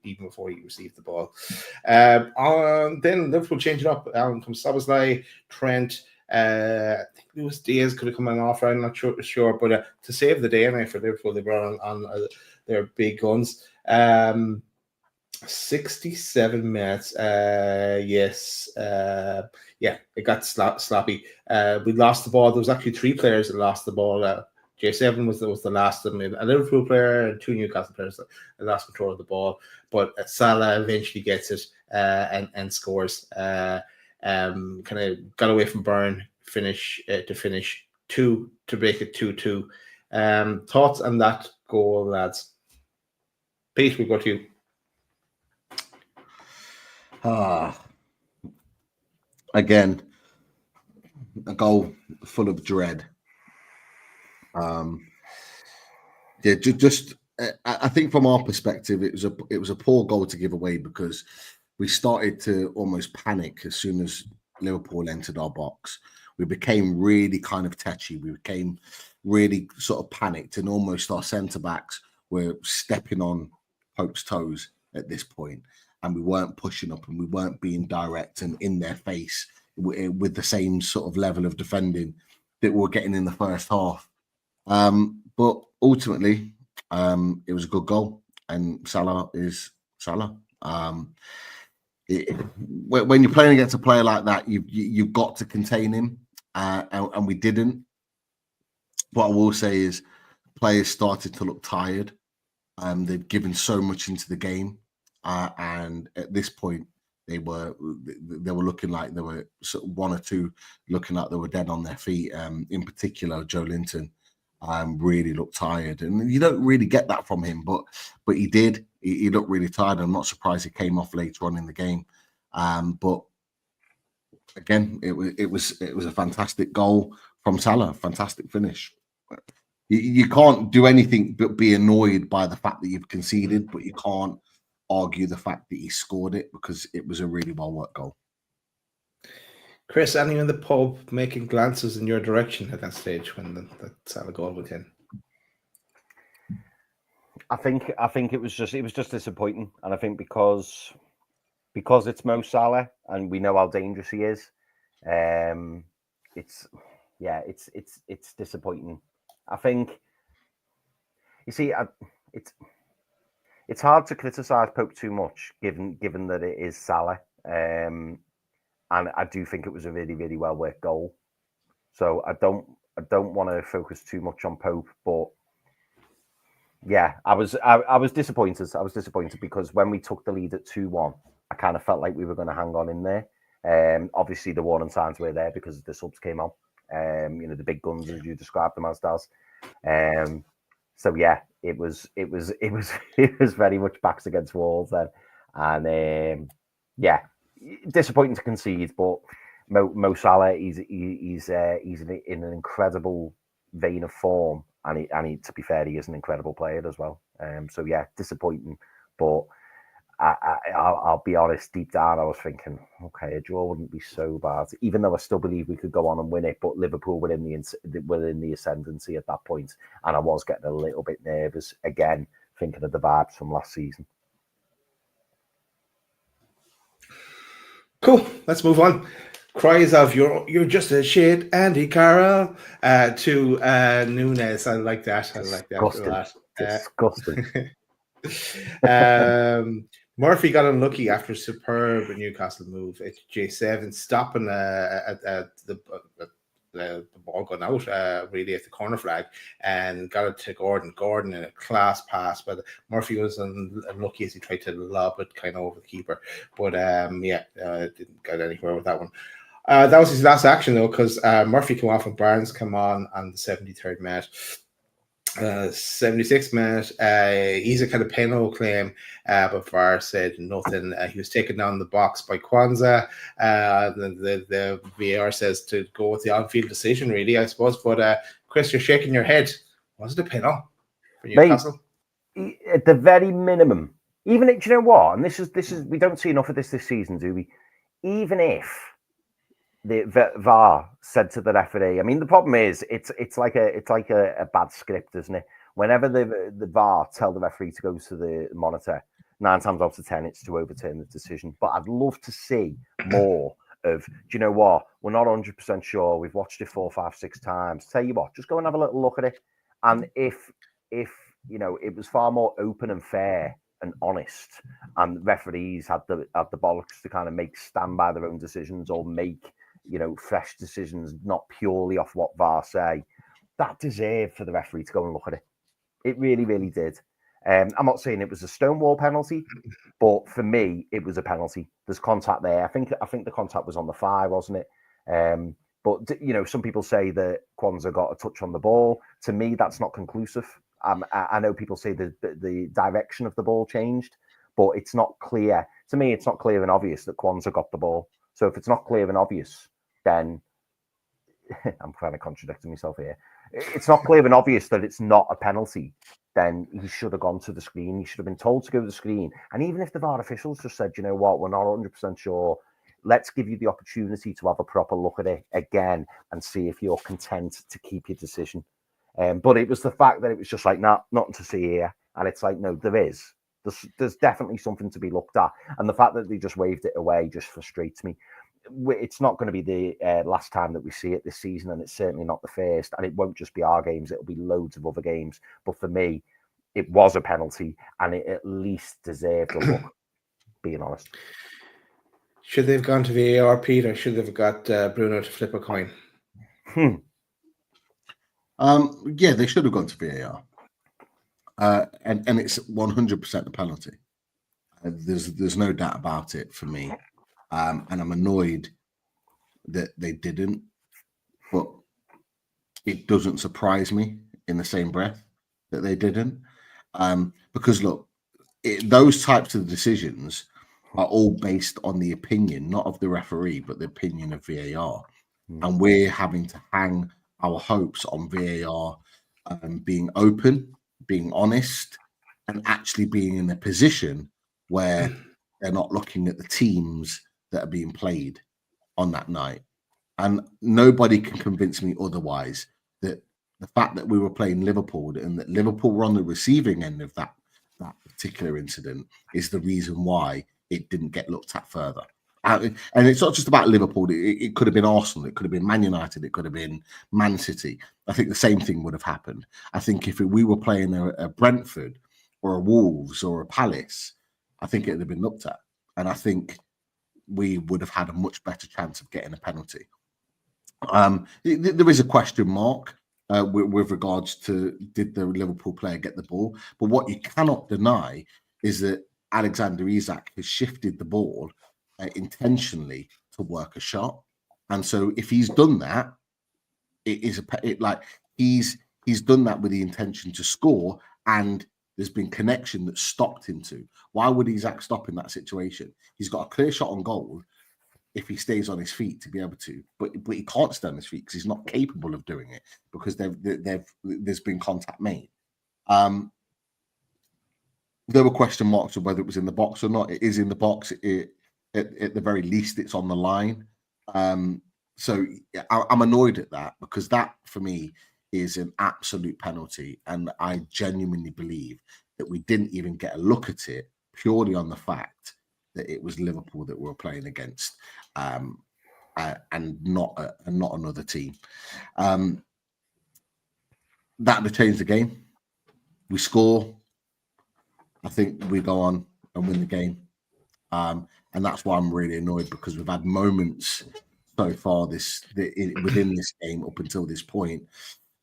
even before he received the ball. Then Liverpool changed it up. Comes Szoboszlai, Trent. I think Luis Diaz could have come on off. I'm not sure, but to save the day anyway for Liverpool, they brought on their big guns. 67 minutes. Yes. It got sloppy. We lost the ball. There was actually 3 players that lost the ball. J7 was the last of them. A Liverpool player and 2 Newcastle players that lost control of the ball. But Salah eventually gets it and scores. Kind of got away from Burn to finish 2 to break it 2-2. Thoughts on that goal, lads? Pete, we go to you. Again, a goal full of dread. I think from our perspective, it was a poor goal to give away because we started to almost panic as soon as Liverpool entered our box. We became really kind of tetchy. We became really sort of panicked, and almost our centre backs were stepping on Pope's toes at this point, and we weren't pushing up and we weren't being direct and in their face with the same sort of level of defending that we were getting in the first half. But ultimately, it was a good goal, and Salah is Salah. When you're playing against a player like that, you've got to contain him, and we didn't. What I will say is, players started to look tired. They've given so much into the game, and at this point, they were looking like they were sort of 1 or 2 looking like they were dead on their feet. In particular, Joe Linton really looked tired, and you don't really get that from him, but he did. He looked really tired. I'm not surprised he came off later on in the game. But again, it was a fantastic goal from Salah, fantastic finish. You can't do anything but be annoyed by the fact that you've conceded, but you can't argue the fact that he scored it because it was a really well worked goal. Chris, anyone in the pub making glances in your direction at that stage when the Salah goal went in? I think it was just disappointing, and I think because it's Mo Salah and we know how dangerous he is, it's disappointing. I think it's hard to criticize Pope too much, given that it is Salah, and I do think it was a really, really well worked goal. So I don't want to focus too much on Pope, but yeah, I was disappointed. I was disappointed because when we took the lead at 2-1, I kind of felt like we were going to hang on in there. Obviously, the warning signs were there because the subs came on. The big guns, as you described them as does. So yeah, it was very much backs against walls then, and disappointing to concede. But Mo Salah, he's in an incredible vein of form, and to be fair, he is an incredible player as well. So yeah, disappointing, but I'll be honest, deep down I was thinking, okay, a draw wouldn't be so bad, even though I still believe we could go on and win it. But Liverpool were in the ascendancy at that point, and I was getting a little bit nervous again, thinking of the vibes from last season. Cool. Let's move on. Cries of you're just a shit, Andy Carroll, to Nunes. I like that. I like that a lot. Disgusting. Murphy got unlucky after a superb Newcastle move. It's J7 stopping the ball going out really at the corner flag, and got it to Gordon. Gordon in a class pass, but Murphy was unlucky as he tried to lob it kind of over the keeper. But didn't get anywhere with that one. That was his last action though, because Murphy came off and Barnes came on the 73rd minute. 76th minute, he's a kind of penalty claim, but VAR said nothing. He was taken down the box by Kwanzaa. The VAR says to go with the on-field decision, really, I suppose. But Chris, you're shaking your head. Was it a penalty for Newcastle? Mate, at the very minimum, even do you know what? And this is we don't see enough of this season, do we? Even if the VAR said to the referee, I mean, the problem is it's like a bad script, isn't it? whenever the VAR tell the referee to go to the monitor, 9 times out of 10, it's to overturn the decision. But I'd love to see more of, do you know what? We're not 100% sure. We've watched it 4, 5, 6 times. Tell you what, just go and have a little look at it. And if you know, it was far more open and fair and honest, and referees had the bollocks to kind of stand by their own decisions or make, you know, fresh decisions, not purely off what VAR say, that deserved for the referee to go and look at it. It really, really did. I'm not saying it was a stonewall penalty, but for me, it was a penalty. There's contact there. I think the contact was on the thigh, wasn't it? But you know, some people say that Kwanzaa got a touch on the ball. To me, that's not conclusive. I know people say the direction of the ball changed, but it's not clear. To me, it's not clear and obvious that Kwanzaa got the ball. So if it's not clear and obvious, then I'm kind of contradicting myself here. It's not clear and obvious that it's not a penalty, then he should have gone to the screen. He should have been told to go to the screen. And even if the VAR officials just said, you know what, we're not 100% sure, let's give you the opportunity to have a proper look at it again and see if you're content to keep your decision. But it was the fact that it was just like, nah, nothing to see here. And it's like, no, there's definitely something to be looked at. And the fact that they just waved it away just frustrates me. It's not going to be the last time that we see it this season, and it's certainly not the first. And it won't just be our games; it'll be loads of other games. But for me, it was a penalty, and it at least deserved a look. Being honest, should they have gone to VAR, Peter? Should they have got Bruno to flip a coin? Yeah, they should have gone to VAR, and it's 100% a penalty. There's no doubt about it for me. And I'm annoyed that they didn't, but it doesn't surprise me in the same breath that they didn't. Because look, those types of decisions are all based on the opinion, not of the referee, but the opinion of VAR. And we're having to hang our hopes on VAR being open, being honest, and actually being in a position where they're not looking at the teams that are being played on that night. And nobody can convince me otherwise that the fact that we were playing Liverpool and that Liverpool were on the receiving end of that particular incident is the reason why it didn't get looked at further. And it's not just about Liverpool. It could have been Arsenal. It could have been Man United. It could have been Man City. I think the same thing would have happened. I think if we were playing a Brentford or a Wolves or a Palace, I think it would have been looked at. And I think we would have had a much better chance of getting a penalty. There is a question mark with regards to did the Liverpool player get the ball, but what you cannot deny is that Alexander Isak has shifted the ball intentionally to work a shot, and so if he's done that, he's done that with the intention to score, and there's been connection that stopped him to. Why would Isak stop in that situation? He's got a clear shot on goal if he stays on his feet to be able to, but he can't stay on his feet because he's not capable of doing it because there's been contact made. There were question marks of whether it was in the box or not. It is in the box. At the very least, it's on the line. So I'm annoyed at that because that, for me, is an absolute penalty. And I genuinely believe that we didn't even get a look at it purely on the fact that it was Liverpool that we were playing against and not another team. That would have changed the game. We score. I think we go on and win the game. And that's why I'm really annoyed because we've had moments so far within this game up until this point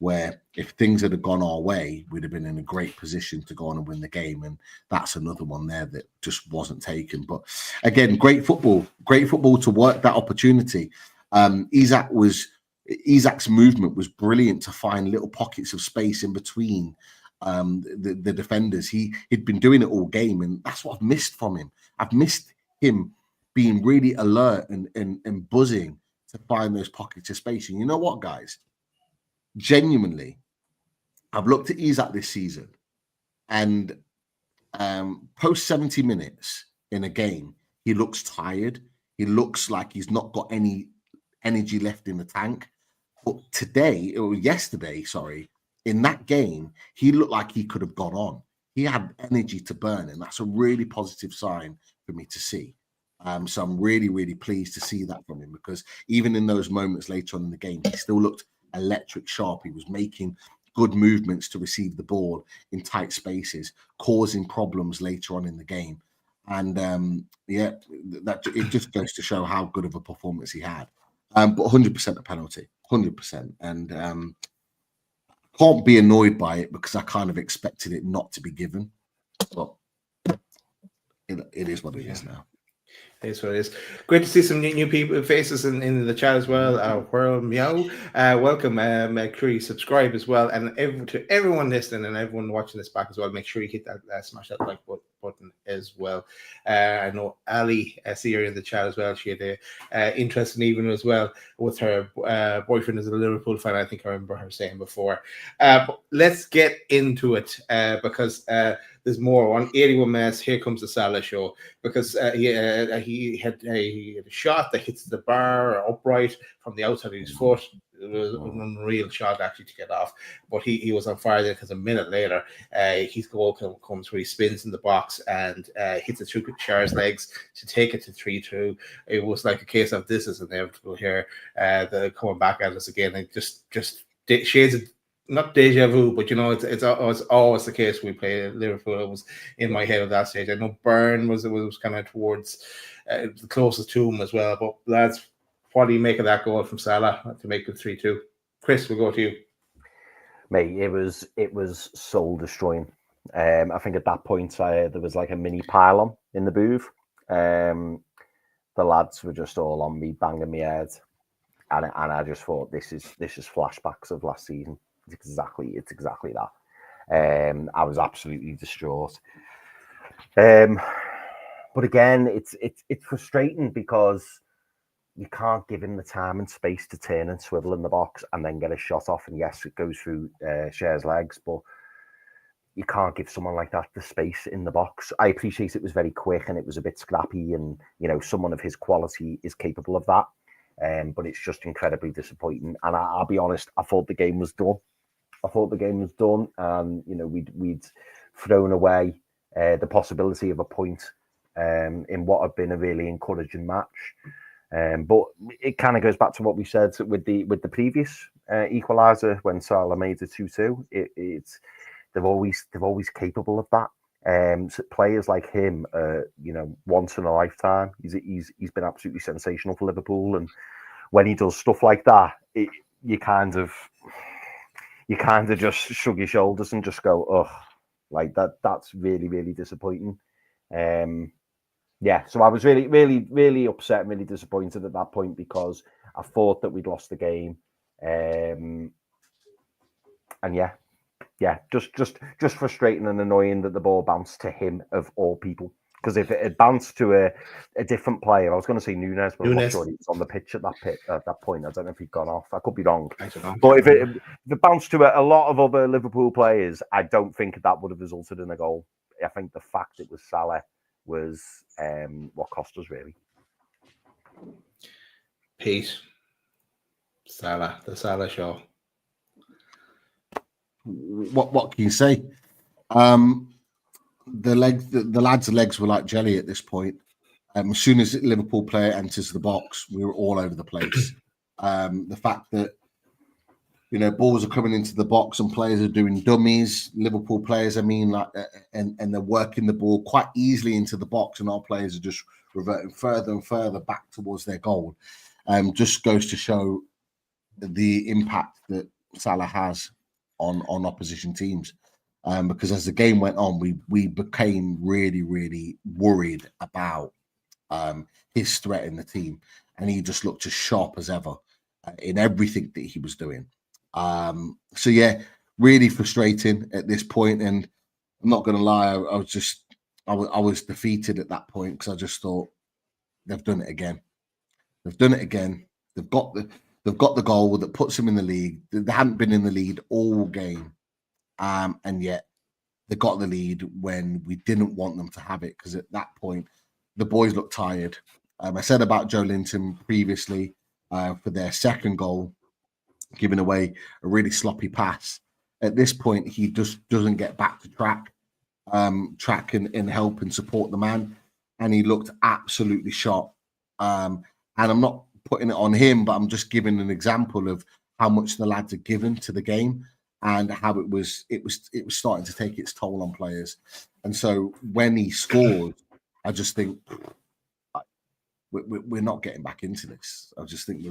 where if things had gone our way, we'd have been in a great position to go on and win the game. And that's another one there that just wasn't taken. But again, great football to work that opportunity. Isak's movement was brilliant to find little pockets of space in between the defenders. He'd been doing it all game, and that's what I've missed from him. I've missed him being really alert and buzzing to find those pockets of space. And you know what, guys? Genuinely, I've looked at Isak this season, and post 70 minutes in a game, he looks tired. He looks like he's not got any energy left in the tank. But yesterday, in that game, he looked like he could have gone on. He had energy to burn, and that's a really positive sign for me to see. So I'm really, really pleased to see that from him, because even in those moments later on in the game, he still looked electric sharp. He was making good movements to receive the ball in tight spaces, causing problems later on in the game. And that it just goes to show how good of a performance he had. But 100% a penalty, 100%. And can't be annoyed by it because I kind of expected it not to be given. But it is what it is now. It's what it is. Great to see some new people faces in the chat as well. Whirl Meow, welcome. Make sure you subscribe as well, and to everyone listening and everyone watching this back as well. Make sure you hit that smash that like button as well. I know Ali, I see her in the chat as well. She had a interesting evening as well with her boyfriend is a Liverpool fan. I think I remember her saying before. But let's get into it because there's more. On 81 minutes, here comes the Salah show, because he had a shot that hits the bar or upright from the outside of his foot. It was an unreal shot actually to get off, but he was on fire there, because a minute later, his goal comes where he spins in the box and hits it through Char's legs to take it to 3-2. It was like a case of this is inevitable here. The coming back at us again, and just shades of, not deja vu, but you know, it's always the case when we play Liverpool. It was in my head at that stage. I know Byrne was kind of towards the closest to him as well. But lads, what do you make of that goal from Salah to make it 3-2? Chris, we'll go to you. Mate, it was soul destroying. I think at that point there was like a mini pylon in the booth. The lads were just all on me, banging me head, and I just thought this is flashbacks of last season. It's exactly that. I was absolutely distraught. But again, it's frustrating because you can't give him the time and space to turn and swivel in the box and then get a shot off. And yes, it goes through Cher's legs, but you can't give someone like that the space in the box. I appreciate it was very quick and it was a bit scrappy, and you know, someone of his quality is capable of that. But it's just incredibly disappointing. And I'll be honest, I thought the game was done. And you know, we'd thrown away the possibility of a point in what had been a really encouraging match. But it kind of goes back to what we said with the previous equaliser when Salah made it 2-2. They're always capable of that. So players like him, you know, once in a lifetime. He's been absolutely sensational for Liverpool, and when he does stuff like that, you kind of just shrug your shoulders and just go, oh, like that's really, really disappointing. So I was really, really, really upset and really disappointed at that point, because I thought that we'd lost the game. And just frustrating and annoying that the ball bounced to him of all people. Because if it had bounced to a different player, I was going to say Nunes, but I'm not sure he was on the pitch at that point. I don't know if he'd gone off. I could be wrong. But if it bounced to a lot of other Liverpool players, I don't think that would have resulted in a goal. I think the fact it was Salah was what cost us, really. Pete, Salah, the Salah show. What can you say? The lads' legs were like jelly at this point. As soon as a Liverpool player enters the box, we were all over the place. The fact that, you know, balls are coming into the box and players are doing dummies. Liverpool players, and they're working the ball quite easily into the box, and our players are just reverting further and further back towards their goal. Just goes to show the impact that Salah has on opposition teams. Because as the game went on, we became really, really worried about his threat in the team, and he just looked as sharp as ever in everything that he was doing. So yeah, really frustrating at this point, and I'm not going to lie, I was defeated at that point, because I just thought, they've done it again. They've got the goal that puts them in the league. They hadn't been in the lead all game. And yet they got the lead when we didn't want them to have it, because at that point the boys looked tired. I said about Joe Linton previously for their second goal, giving away a really sloppy pass. at this point, he just doesn't get back to track and help and support the man. And he looked absolutely shot. And I'm not putting it on him, but I'm just giving an example of how much the lads are given to the game and how it was starting to take its toll on players. And so when he scored, I just think we're not getting back into this. I just think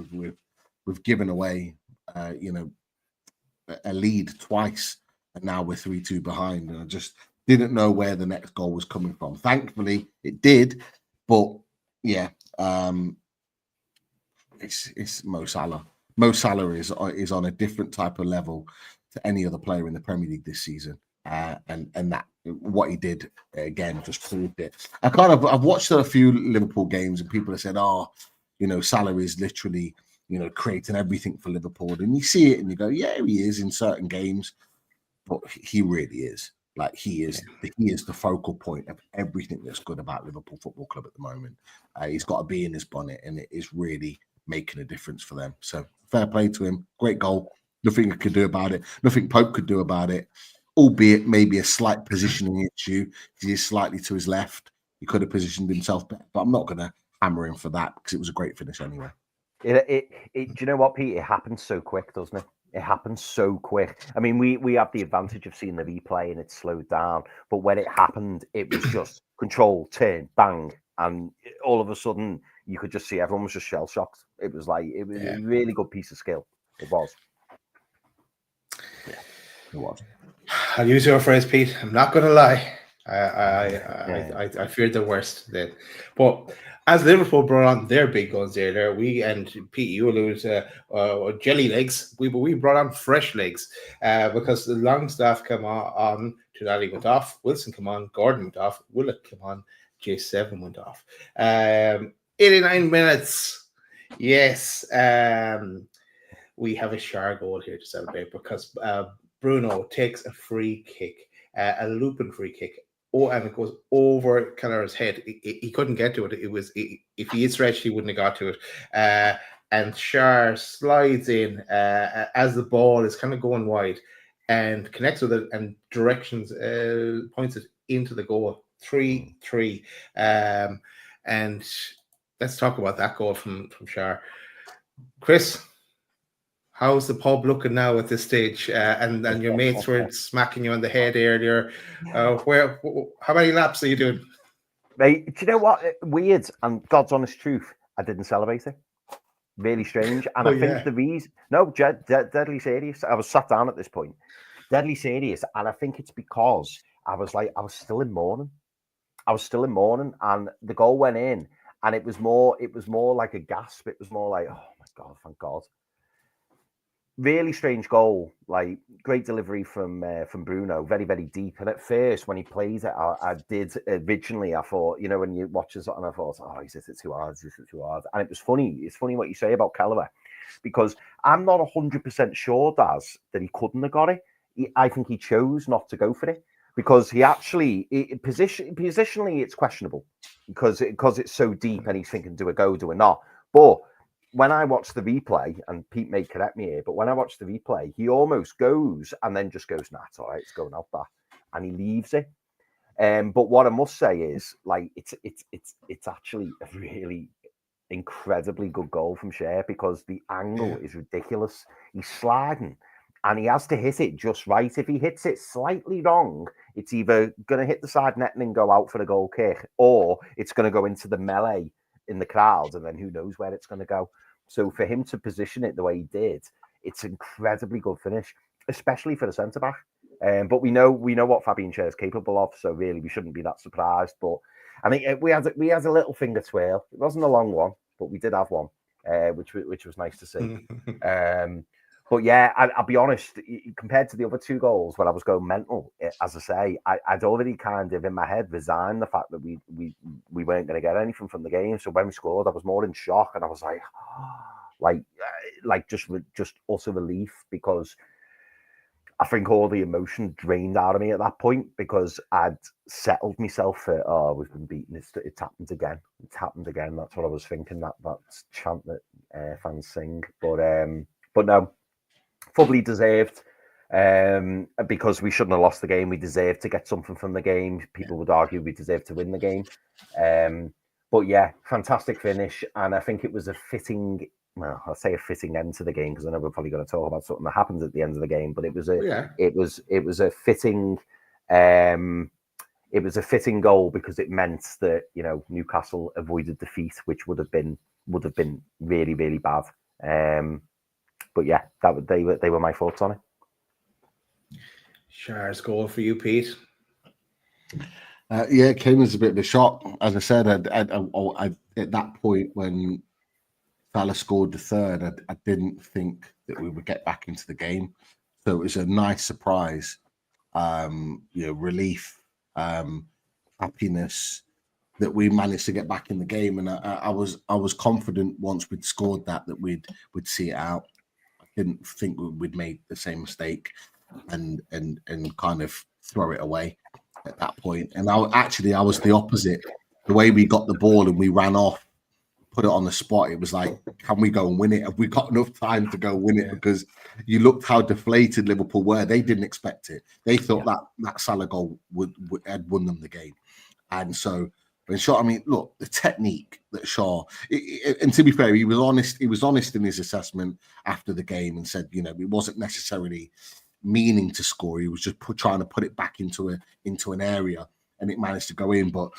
we've given away, a lead twice, and now we're 3-2 behind. And I just didn't know where the next goal was coming from. Thankfully, it did, but yeah, it's Mo Salah. Mo Salah is on a different type of level to any other player in the Premier League this season, and that what he did again just proved it. I've watched a few Liverpool games, and people have said, "Oh, Salah is literally creating everything for Liverpool," and you see it, and you go, "Yeah, he is in certain games," but he really is. Like he is the focal point of everything that's good about Liverpool Football Club at the moment. He's got to be in his bonnet, and it is really making a difference for them. So fair play to him. Great goal. Nothing he could do about it. Nothing Pope could do about it. Albeit maybe a slight positioning issue. He is slightly to his left. He could have positioned himself better, but I'm not going to hammer him for that because it was a great finish anyway. Do you know what, Pete? It happens so quick, doesn't it? It happens so quick. I mean, we have the advantage of seeing the replay and it's slowed down. But when it happened, it was just control, turn, bang. And all of a sudden, you could just see everyone was just shell-shocked. It was a really good piece of skill. It was. Yeah, it was. I'll use your phrase, Pete. I'm not going to lie. I feared the worst then. But as Liverpool brought on their big guns there, we and Pete, you alluded to jelly legs. We brought on fresh legs because the Longstaff come on, Tonali went off, Wilson come on, Gordon went off, Willett come on, J7 went off. 89 minutes. Yes. We have a Shar goal here to celebrate because Bruno takes a free kick, a looping free kick. Oh, and it goes over Kelleher's head. He couldn't get to it. If he had stretched, he wouldn't have got to it. And Shar slides in as the ball is kind of going wide and connects with it and directions points it into the goal. 3-3. And let's talk about that goal from Shar. Chris, how's the pub looking now at this stage? And your mates were smacking you on the head earlier. How many laps are you doing? Mate, do you know what? Weird, and God's honest truth, I didn't celebrate it. Really strange. And I think the reason... No, deadly serious. I was sat down at this point. Deadly serious. And I think it's because I was still in mourning. And the goal went in. And it was more like a gasp. It was more like, oh my God, thank God. Really strange goal, like great delivery from Bruno, very, very deep. And at first, when he plays it, I thought, when you watch it, and I thought, oh, is it too hard? And it was funny. It's funny what you say about Kelleher, because I'm not 100% sure, Daz, that he couldn't have got it. I think he chose not to go for it because he actually, positionally, it's questionable because it's so deep and he's thinking, do I go, do I not? But when I watch the replay, and Pete may correct me here, but when I watch the replay, he almost goes and then just goes, nah, it's all right, it's going out there, and he leaves it. But what I must say is, like, it's actually a really incredibly good goal from Cher because the angle is ridiculous. He's sliding, and he has to hit it just right. If he hits it slightly wrong, it's either going to hit the side net and go out for the goal kick, or it's going to go into the melee in the crowd, and then who knows where it's going to go. So for him to position it the way he did, it's incredibly good finish, especially for the centre back. But we know what Fabian Cher is capable of, so really we shouldn't be that surprised. But I think we had a little finger twirl. It wasn't a long one, but we did have one, which was nice to see. But yeah, I'll be honest, compared to the other two goals when I was going mental, as I say, I'd already kind of in my head resigned the fact that we weren't going to get anything from the game. So when we scored, I was more in shock, and I was like just utter relief, because I think all the emotion drained out of me at that point because I'd settled myself for, we've been beaten. It's happened again. It's happened again. That's what I was thinking, that chant that fans sing. But no. Fully deserved. because we shouldn't have lost the game. We deserved to get something from the game. People would argue we deserved to win the game. But yeah, fantastic finish, and I think it was a fitting. Well, I'll say a fitting end to the game because I know we're probably going to talk about something that happens at the end of the game. But it was a fitting. It was a fitting goal because it meant that Newcastle avoided defeat, which would have been really, really bad. But yeah, they were my thoughts on it. Shar's goal for you, Pete. Yeah, it came as a bit of a shock. As I said, I at that point when Salah scored the third, I didn't think that we would get back into the game. So it was a nice surprise, relief, happiness that we managed to get back in the game. And I was confident once we'd scored that we'd see it out. I didn't think we'd made the same mistake and kind of throw it away at that point. And I was the opposite. The way we got the ball and we ran off, put it on the spot, it was like, can we go and win it? Have we got enough time to go win it? Because you looked how deflated Liverpool were. They didn't expect it. They thought that Salah goal had won them the game. And so when Shaw, I mean, look, the technique that Shaw, and to be fair, he was honest. He was honest in his assessment after the game and said, it wasn't necessarily meaning to score. He was just trying to put it back into an area, and it managed to go in. But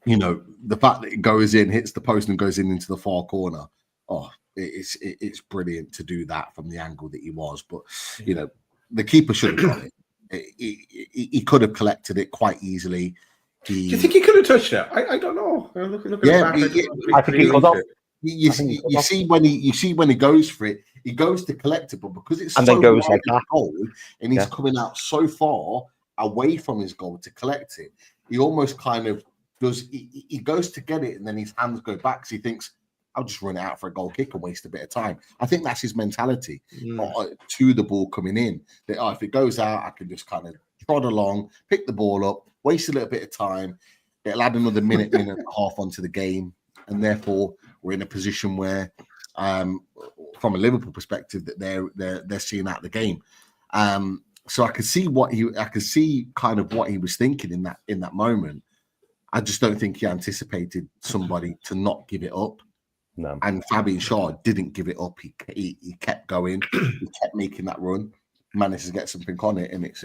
the fact that it goes in, hits the post, and goes into the far corner. Oh, it's brilliant to do that from the angle that he was. But the keeper should have got it. He could have collected it quite easily. Do you think he could have touched it? I don't know. I think he could have. You see when he goes for it, he goes to collect it, but because it's and so then goes like that, goal, and he's coming out so far away from his goal to collect it, he almost kind of does. He goes to get it, and then his hands go back. So he thinks, "I'll just run it out for a goal kick and waste a bit of time." I think that's his mentality to the ball coming in. That if it goes out, I can just kind of trot along, pick the ball up, waste a little bit of time. It'll add another minute and a half onto the game, and therefore we're in a position where, from a Liverpool perspective, that they're seeing out the game. So I could see kind of what he was thinking in that moment. I just don't think he anticipated somebody to not give it up. No. And Fabian Shaw didn't give it up. He kept going. He kept making that run. Managed to get something on it, and it's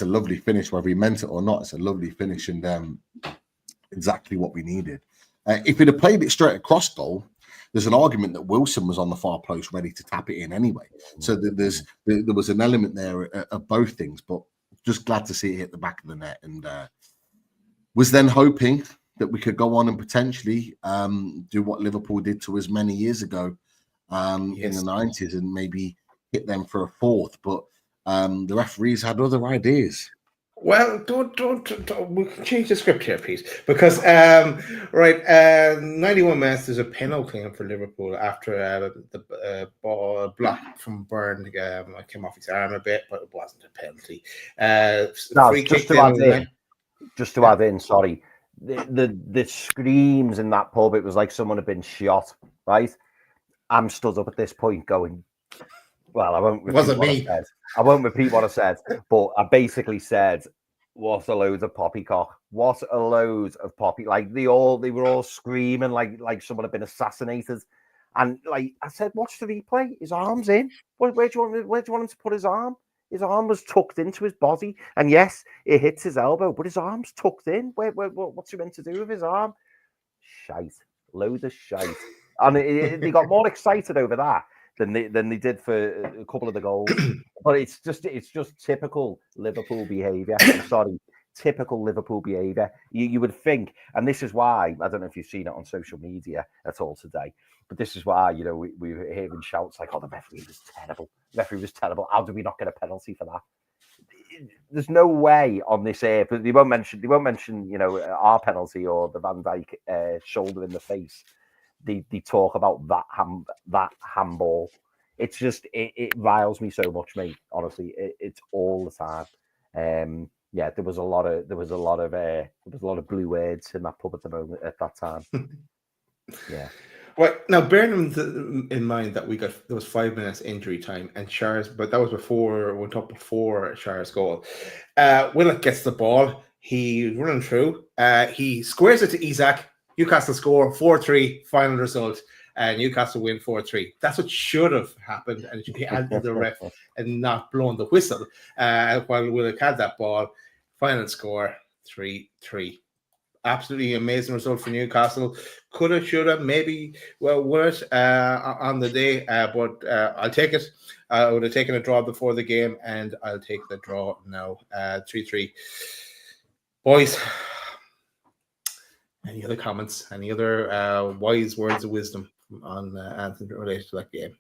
a lovely finish, whether he meant it or not. It's a lovely finish, and exactly what we needed. If he'd have played it straight across goal, there's an argument that Wilson was on the far post ready to tap it in anyway. So there was an element there of both things, but just glad to see it hit the back of the net, and was then hoping that we could go on and potentially do what Liverpool did to us many years ago in the 90s and maybe hit them for a fourth. But the referees had other ideas. Well, don't. We can change the script here, please, because 91 minutes. There's a penalty for Liverpool after the ball blocked from Byrne. Came off his arm a bit, but it wasn't a penalty. Just to add in, sorry, the screams in that pub. It was like someone had been shot. Right, I'm stood up at this point going, well, I won't. It wasn't me. I won't repeat what I said, but I basically said, "What a load of poppycock! What a load of poppy!" Like they were all screaming like someone had been assassinated, and like I said, watch the replay. His arm's in. Where do you want him to put his arm? His arm was tucked into his body, and yes, it hits his elbow, but his arm's tucked in. What's he meant to do with his arm? Shite, load of shite, and they got more excited over that than they did for a couple of the goals. But it's just typical Liverpool behaviour. I'm sorry, typical Liverpool behaviour. You would think, and this is why, I don't know if you've seen it on social media at all today, but this is why, we were hearing shouts like, "Oh, the referee was terrible. The referee was terrible. How did we not get a penalty for that?" There's no way on this air, but they won't mention, our penalty or the Van Dijk shoulder in the face. They talk about that handball. It's just it riles me so much, mate. Honestly, it's all the time. There was a lot of blue words in that pub at that time. Yeah. Well, now bearing in mind that there was 5 minutes injury time and but that was went up before Shara's goal. Willett gets the ball. He's running through. He squares it to Isak. Newcastle score 4-3. Final result. Newcastle win 4-3. That's what should have happened, and he had the ref and not blown the whistle while Willett had that ball. Final score 3-3. Absolutely amazing result for Newcastle. Could have, should have, maybe won it on the day, but I'll take it. I would have taken a draw before the game, and I'll take the draw now. 3-3. Boys, any other comments? Any other wise words of wisdom on anything related to that game?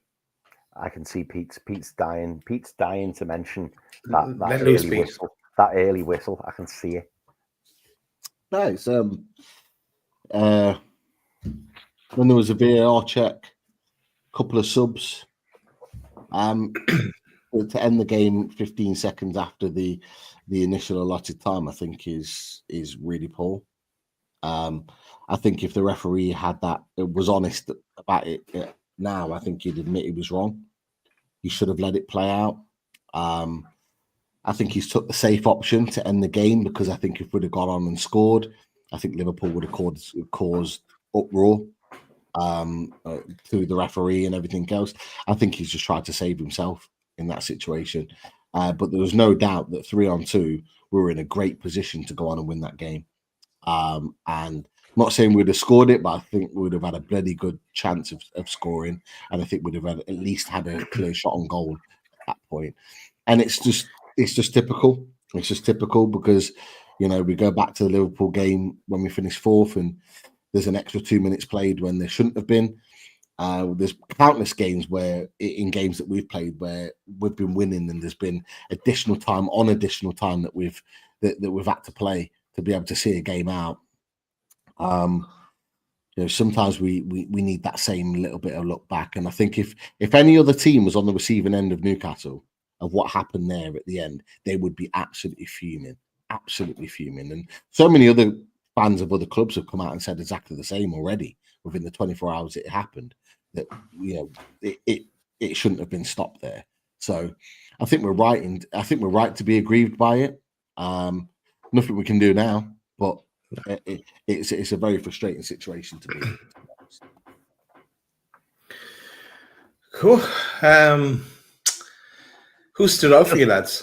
I can see Pete's dying. Pete's dying to mention that early whistle. That early whistle. I can see it. Nice. When there was a VAR check, a couple of subs, to end the game 15 seconds after the initial allotted time, I think is really poor. I think if the referee was honest about it now, I think he'd admit he was wrong. He should have let it play out. I think he's took the safe option to end the game, because I think if we'd have gone on and scored, I think Liverpool would have caused uproar to the referee and everything else. I think he's just tried to save himself in that situation. But there was no doubt that 3-on-2, we were in a great position to go on and win that game. And I'm not saying we'd have scored it, but I think we would have had a bloody good chance of scoring. And I think we'd have at least had a clear shot on goal at that point. And it's just typical. It's just typical because, we go back to the Liverpool game when we finished fourth, and there's an extra 2 minutes played when there shouldn't have been. There's countless games in games that we've played where we've been winning, and there's been additional time that we've had to play to be able to see a game out. Sometimes we need that same little bit of look back. And I think if any other team was on the receiving end of Newcastle of what happened there at the end, they would be absolutely fuming. And so many other fans of other clubs have come out and said exactly the same already within the 24 hours it happened, that it shouldn't have been stopped there. So I think we're right. I think we're right to be aggrieved by it. Nothing we can do now, but it's a very frustrating situation to be in. Cool. Who stood out for you, lads?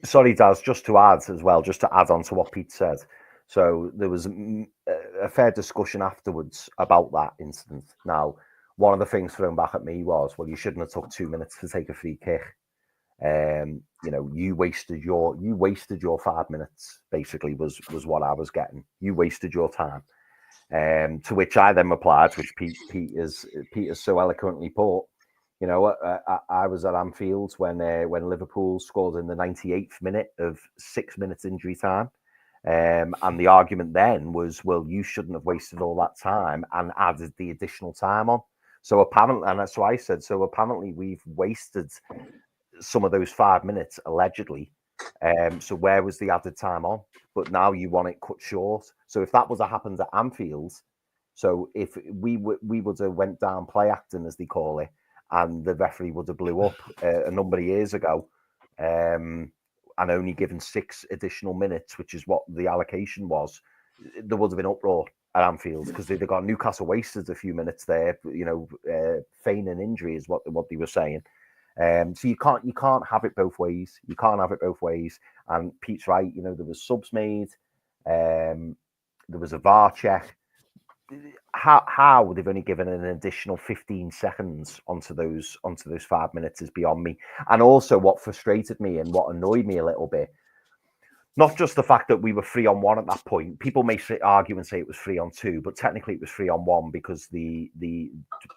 Sorry, Daz, just to add on to what Pete said. So there was a fair discussion afterwards about that incident. Now, one of the things thrown back at me was, well, you shouldn't have took 2 minutes to take a free kick. You wasted your 5 minutes, basically was what I was getting. You wasted your time. To which I then replied, which Pete is so eloquently put. I was at Anfield when Liverpool scored in the 98th minute of 6 minutes injury time. And the argument then was, well, you shouldn't have wasted all that time and added the additional time on. So apparently, and that's why I said, so apparently we've wasted some of those 5 minutes, allegedly. So where was the added time on? But now you want it cut short. So if that was what happened at Anfield, so if we would have went down play acting, as they call it, and the referee would have blew up a number of years ago, and only given 6 additional minutes, which is what the allocation was, there would have been uproar at Anfield, because they'd have got Newcastle wasted a few minutes there, feigning injury is what they were saying. So you can't have it both ways. You can't have it both ways. And Pete's right. There was subs made. There was a VAR check. How they've only given an additional 15 seconds onto those 5 minutes is beyond me. And also, what frustrated me and what annoyed me a little bit, not just the fact that we were 3-on-1 at that point. People may argue and say it was 3-on-2, but technically it was 3-on-1 because the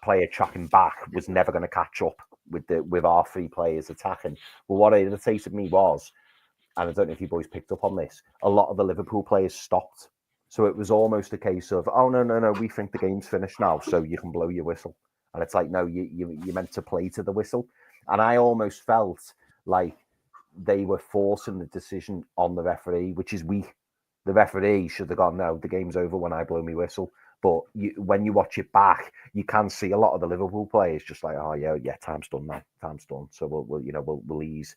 player tracking back was never going to catch up with our 3 players attacking. But what irritated me was, and I don't know if you boys picked up on this, a lot of the Liverpool players stopped. So it was almost a case of, oh, no, we think the game's finished now, so you can blow your whistle. And it's like, no, you meant to play to the whistle. And I almost felt like they were forcing the decision on the referee, which is weak. The referee should have gone, no, the game's over when I blow my whistle. But when you watch it back, you can see a lot of the Liverpool players just like, oh yeah, time's done now, time's done. So we'll ease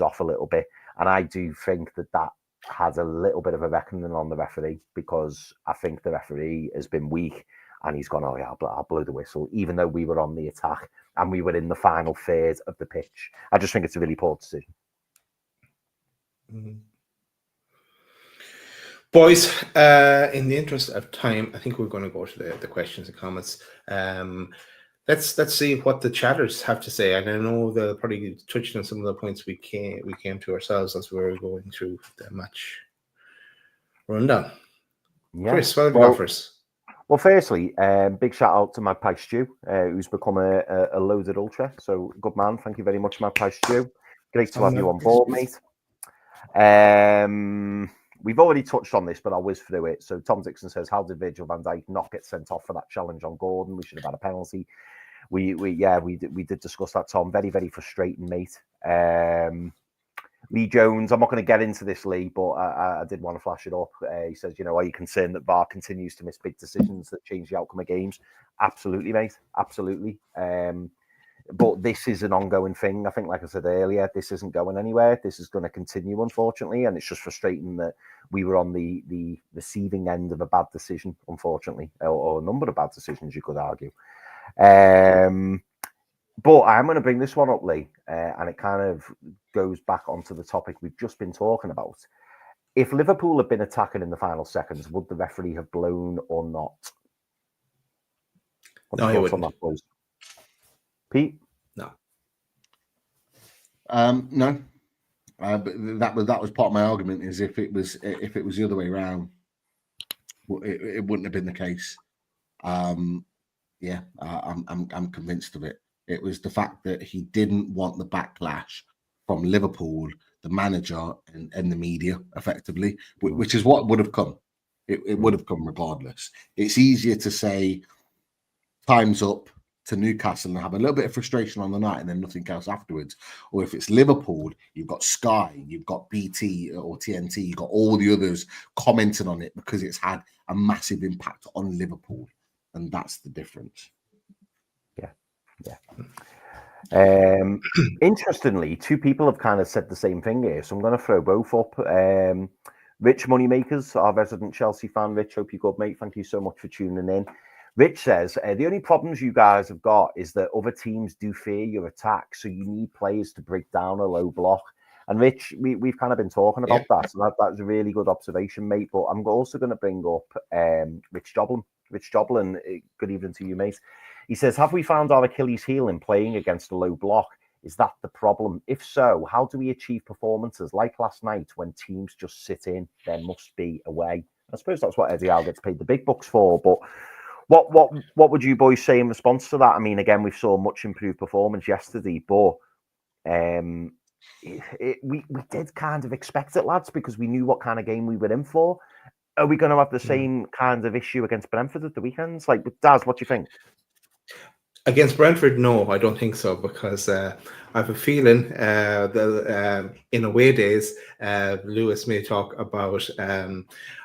off a little bit. And I do think that has a little bit of a reckoning on the referee, because I think the referee has been weak and he's gone, oh yeah, I'll blow the whistle, even though we were on the attack and we were in the final third of the pitch. I just think it's a really poor decision. Mm-hmm. Boys, in the interest of time, I think we're going to go to the questions and comments. Let's see what the chatters have to say. And I know they'll probably touch on some of the points we came to ourselves as we were going through the match rundown. Yeah. Chris, what have you got for us? Well, firstly, big shout out to Magpie Stew, who's become a loaded ultra. So good man. Thank you very much, Magpie Stew. Great to have you on board, mate. We've already touched on this, but I'll whiz through it. So Tom Dixon says, how did Virgil van Dijk not get sent off for that challenge on Gordon? We should have had a penalty. We did discuss that, Tom. Very, very frustrating, mate. Lee Jones, I'm not going to get into this, Lee, but I did want to flash it up. He says, are you concerned that VAR continues to miss big decisions that change the outcome of games? Absolutely, mate. Absolutely. But this is an ongoing thing. I think, like I said earlier, this isn't going anywhere. This is going to continue, unfortunately. And it's just frustrating that we were on the receiving end of a bad decision, unfortunately, or a number of bad decisions, you could argue. But I'm going to bring this one up, Lee, and it kind of goes back onto the topic we've just been talking about. If Liverpool had been attacking in the final seconds, would the referee have blown or not? No, he wouldn't. Pete? No. No. But that was part of my argument. Is if it was the other way around, it wouldn't have been the case. I'm convinced of it. It was the fact that he didn't want the backlash from Liverpool, the manager, and the media, effectively, which is what would have come. It would have come regardless. It's easier to say time's up to Newcastle and have a little bit of frustration on the night and then nothing else afterwards. Or if it's Liverpool, you've got Sky, you've got BT or TNT, you've got all the others commenting on it because it's had a massive impact on Liverpool. And that's the difference. Yeah. Interestingly, two people have kind of said the same thing here, so I'm going to throw both up. Rich Moneymakers, our resident Chelsea fan. Rich, hope you're good, mate. Thank you so much for tuning in. Rich says, the only problems you guys have got is that other teams do fear your attack, so you need players to break down a low block. And Rich, we've kind of been talking about that, so that's a really good observation, mate. But I'm also going to bring up Rich Joblin. Rich Joblin, good evening to you, mate. He says, have we found our Achilles heel in playing against a low block? Is that the problem? If so, how do we achieve performances like last night when teams just sit in? There must be a way. I suppose that's what Eddie Howe gets paid the big bucks for. But what would you boys say in response to that? I mean, again, we saw much improved performance yesterday, but we did kind of expect it, lads, because we knew what kind of game we were in for. Are we going to have the same kind of issue against Brentford at the weekends? Like, Daz, what do you think? Against Brentford, no, I don't think so, because I have a feeling that in away days, Lewis may talk about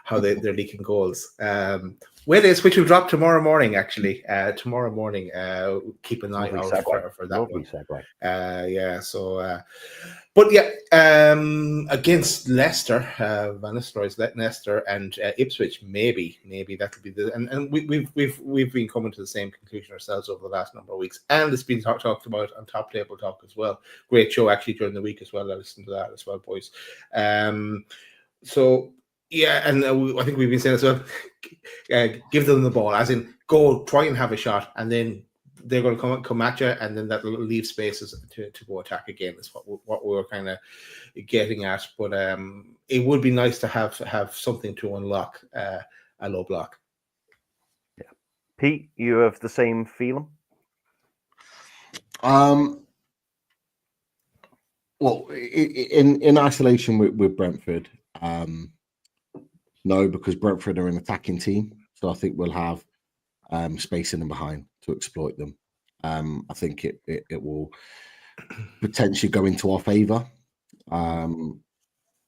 how they're leaking goals. Away days, which will drop tomorrow morning, actually. Tomorrow morning, keep an eye out for that one. But yeah, against Leicester, Van Nistelrooy's Leicester and Ipswich, maybe that could be the. And we've been coming to the same conclusion ourselves over the last number of weeks, and it's been talked about on Top Table Talk as well. Great show actually during the week as well. I listened to that as well, boys. So yeah, and I think we've been saying as well. Give them the ball, as in go try and have a shot, and then they're going to come at you, and then that will leave spaces to go attack again. Is what we're kind of getting at. But it would be nice to have something to unlock a low block. Yeah, Pete, you have the same feeling? Well, in isolation with Brentford, no, because Brentford are an attacking team, so I think we'll have space in them behind to exploit them. I think it will potentially go into our favour.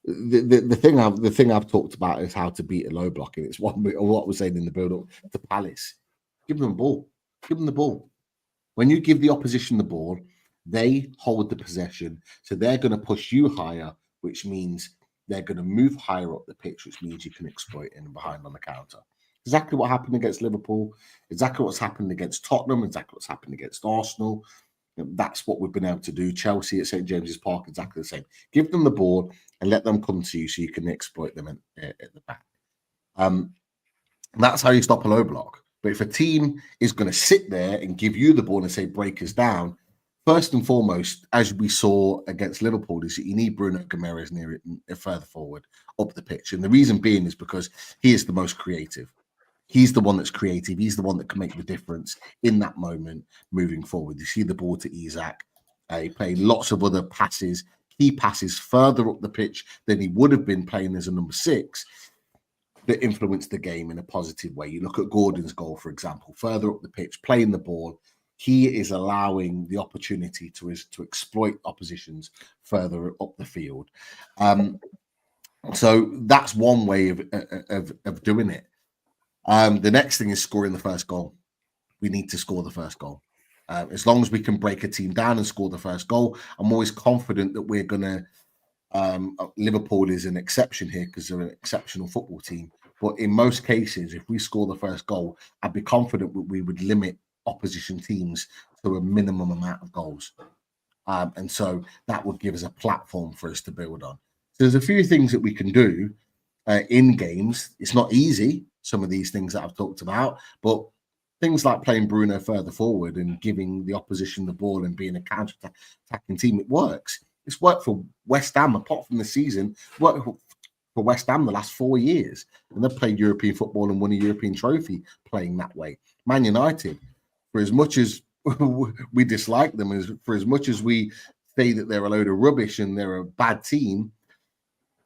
the thing I've talked about is how to beat a low block, and it's what we're saying in the build up to Palace. Give them the ball. Give them the ball. When you give the opposition the ball, they hold the possession, so they're going to push you higher, which means they're going to move higher up the pitch, which means you can exploit in and behind on the counter. Exactly what happened against Liverpool. Exactly what's happened against Tottenham. Exactly what's happened against Arsenal. That's what we've been able to do. Chelsea at St James's Park, exactly the same. Give them the ball and let them come to you so you can exploit them at the back. That's how you stop a low block. But if a team is going to sit there and give you the ball and say, break us down, first and foremost, as we saw against Liverpool, is that you need Bruno Guimaraes near it, further forward up the pitch. And the reason being is because he is the most creative. He's the one that's creative. He's the one that can make the difference in that moment moving forward. You see the ball to Isak. He played lots of other passes, key passes further up the pitch than he would have been playing as a number 6 that influenced the game in a positive way. You look at Gordon's goal, for example, further up the pitch, playing the ball. He is allowing the opportunity to exploit oppositions further up the field. So that's one way of doing it. The next thing is scoring the first goal. We need to score the first goal. As long as we can break a team down and score the first goal, I'm always confident that we're going to. Liverpool is an exception here because they're an exceptional football team. But in most cases, if we score the first goal, I'd be confident that we would limit opposition teams to a minimum amount of goals. And so that would give us a platform for us to build on. So there's a few things that we can do in games. It's not easy, some of these things that I've talked about, but things like playing Bruno further forward and giving the opposition the ball and being a counter-attacking team, it works. It's worked for West Ham, apart from the season, worked for West Ham the last 4 years. And they've played European football and won a European trophy playing that way. Man United, for as much as we dislike them, for as much as we say that they're a load of rubbish and they're a bad team,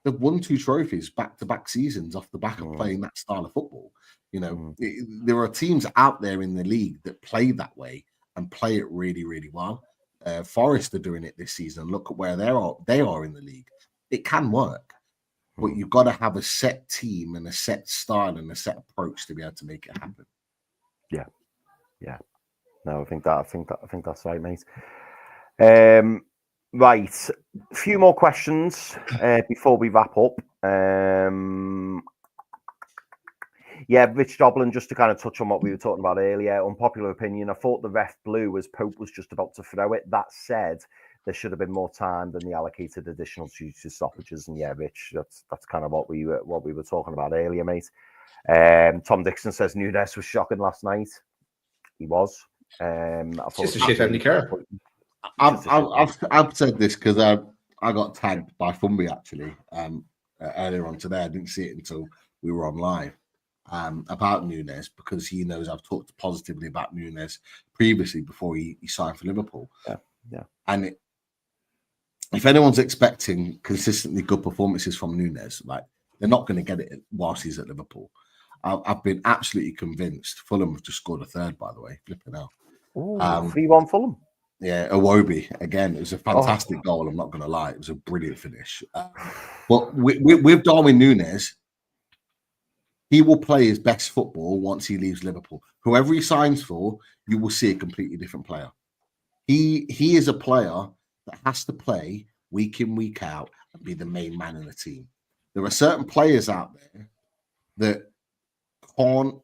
they've won 2 trophies back-to-back seasons off the back of playing that style of football. You know, there are teams out there in the league that play that way and play it really, really well. Forest are doing it this season. Look at where they are in the league. It can work, but you've got to have a set team and a set style and a set approach to be able to make it happen. Yeah. No, I think that's right, mate. Right, a few more questions before we wrap up. Rich Doblin, just to kind of touch on what we were talking about earlier, unpopular opinion, I thought the ref blew as Pope was just about to throw it. That said, there should have been more time than the allocated additional future stoppages. And yeah, Rich, that's kind of what we were talking about earlier, mate. Tom Dixon says Nunes was shocking last night. He was. It's just a shit Andy Kerr. I've said this because I got tagged by Fumby actually earlier on today. I didn't see it until we were on live. About Nunes, because he knows I've talked positively about Nunes previously before he signed for Liverpool. Yeah. And if anyone's expecting consistently good performances from Nunes, like they're not going to get it whilst he's at Liverpool. I've been absolutely convinced. Fulham have just scored a third, by the way. Flipping out. 3-1 Fulham. Yeah, Iwobi again. It was a fantastic goal. I'm not going to lie. It was a brilliant finish. But with Darwin Nunes, he will play his best football once he leaves Liverpool. Whoever he signs for, you will see a completely different player. He is a player that has to play week in, week out and be the main man in the team. There are certain players out there that can't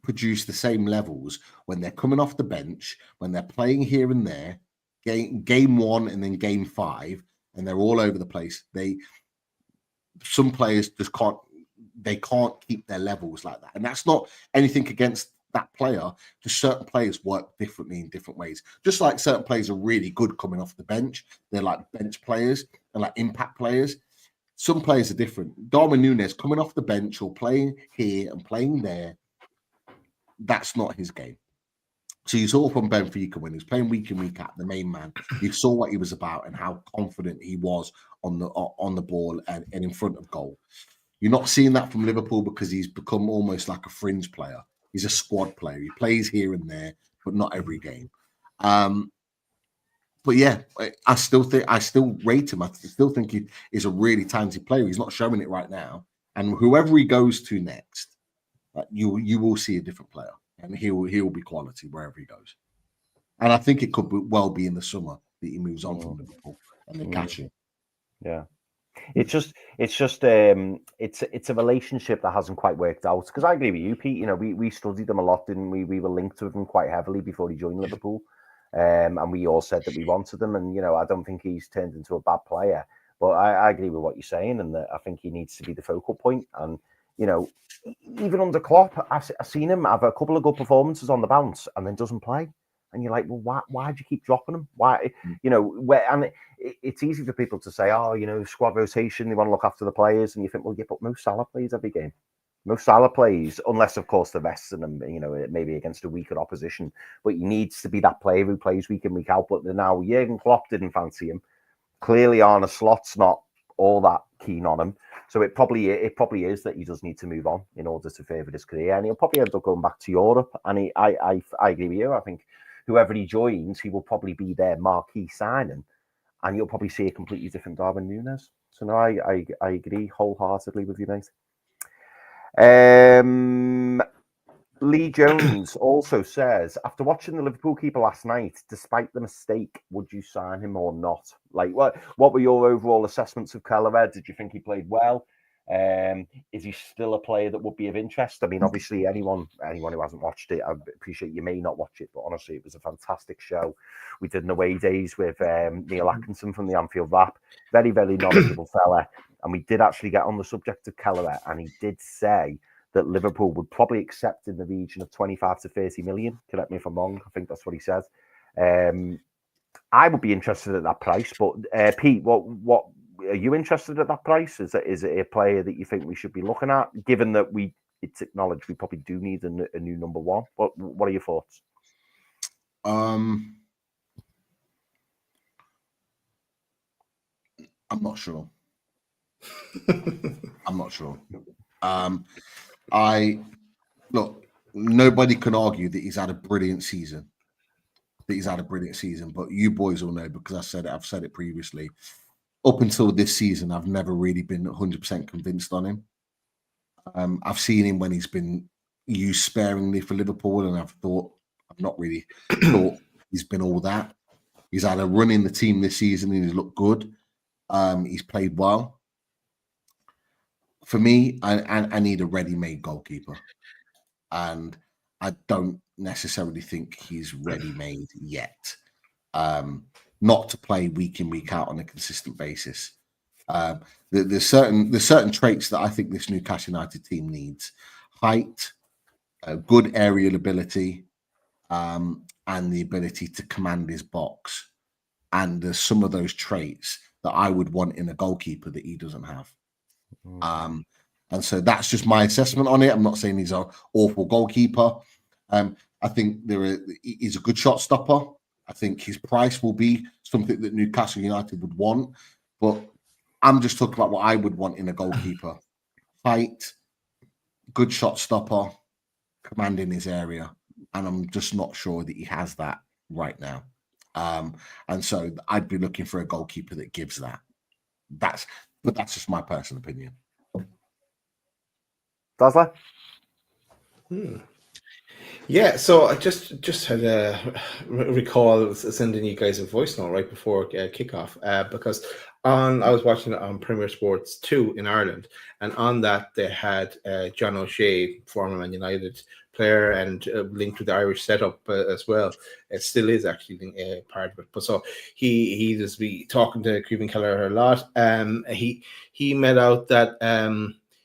produce the same levels when they're coming off the bench, when they're playing here and there, game 1 and then game 5, and they're all over the place. Some players just can't keep their levels like that. And that's not anything against that player. Just certain players work differently in different ways. Just like certain players are really good coming off the bench. They're like bench players and like impact players. Some players are different. Darwin Nunes coming off the bench or playing here and playing there, that's not his game. So you saw from Benfica when he was playing week in, week out, the main man, you saw what he was about and how confident he was on the ball and in front of goal. You're not seeing that from Liverpool because he's become almost like a fringe player. He's a squad player. He plays here and there, but not every game. but yeah, I still rate him. I still think he is a really talented player. He's not showing it right now, and whoever he goes to next, you will see a different player, and he will be quality wherever he goes. And I think it could well be in the summer that he moves on from Liverpool and then catch him. Yeah. It's a relationship that hasn't quite worked out. Because I agree with you, Pete. You know, we studied him a lot, didn't we? We were linked with him quite heavily before he joined Liverpool, and we all said that we wanted him. And you know, I don't think he's turned into a bad player. But I agree with what you're saying, and that I think he needs to be the focal point. And you know, even under Klopp, I've seen him have a couple of good performances on the bounce, and then doesn't play. And you're like, well, why do you keep dropping him? Why, you know, and it's easy for people to say, oh, you know, squad rotation, they want to look after the players. And you think, well, yeah, but Mo Salah plays every game. Mo Salah plays, unless, of course, the rest of them, you know, maybe against a weaker opposition. But he needs to be that player who plays week in, week out. But now Jurgen Klopp didn't fancy him. Clearly, Arne Slot's not all that keen on him. So it probably is that he does need to move on in order to favour his career. And he'll probably end up going back to Europe. And I agree with you. I think whoever he joins, he will probably be their marquee signing, and you'll probably see a completely different Darwin Núñez. So no, I agree wholeheartedly with you, mate. Lee Jones also says, after watching the Liverpool keeper last night, despite the mistake, would you sign him or not? Like, what were your overall assessments of Kelleher? Did you think he played well? Is he still a player that would be of interest? I mean, obviously, anyone who hasn't watched it, I appreciate you may not watch it, but honestly, it was a fantastic show. We did an away days with Neil Atkinson from the Anfield Wrap. Very, very knowledgeable fella. And we did actually get on the subject of Kelleher, and he did say that Liverpool would probably accept in the region of 25 to 30 million. Correct me if I'm wrong. I think that's what he said. I would be interested at that price, but Pete, what are you interested at that price? Is it a player that you think we should be looking at, given that it's acknowledged we probably do need a new number one? What are your thoughts? I'm not sure. I'm not sure. Look, nobody can argue that he's had a brilliant season. But you boys will know, because I've said it previously. Up until this season, I've never really been 100% convinced on him. I've seen him when he's been used sparingly for Liverpool, and I've not really thought he's been all that. He's had a run in the team this season, and he's looked good. He's played well. For me, I need a ready-made goalkeeper, and I don't necessarily think he's ready-made yet. Not to play week in, week out on a consistent basis. There's certain traits that I think this Newcastle United team needs: height, good aerial ability, and the ability to command his box. And there's some of those traits that I would want in a goalkeeper that he doesn't have. And so that's just my assessment on it. I'm not saying he's an awful goalkeeper. I think he's a good shot stopper. I think his price will be something that Newcastle United would want. But I'm just talking about what I would want in a goalkeeper: height, good shot stopper, commanding his area. And I'm just not sure that he has that right now. And so I'd be looking for a goalkeeper that gives that. But that's just my personal opinion. Dazzler? Yeah, so I just had a recall sending you guys a voice note right before kickoff, because I was watching it on Premier Sports 2 in Ireland, and on that they had John O'Shea, former Man United player and linked with the Irish setup as well. It still is actually part of it. But so he just be talking to Cuban Kelleher a lot. He made out that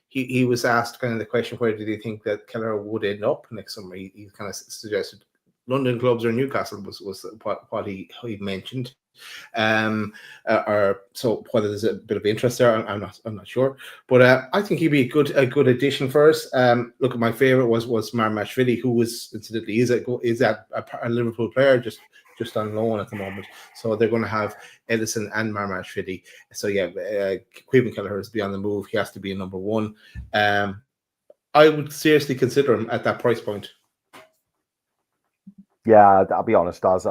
he was asked kind of the question, where did he think that Kelleher would end up next summer? He kind of suggested London clubs or Newcastle was what he mentioned. Or so whether there's a bit of interest there, I'm not sure. But I think he'd be a good addition for us. Look, my favorite was Marmashvili, who was incidentally is a Liverpool player just on loan at the moment. So they're going to have Edison and Marmashvili. So yeah, Cuban Kelleher is beyond the move. He has to be a number one. I would seriously consider him at that price point. Yeah, I'll be honest, as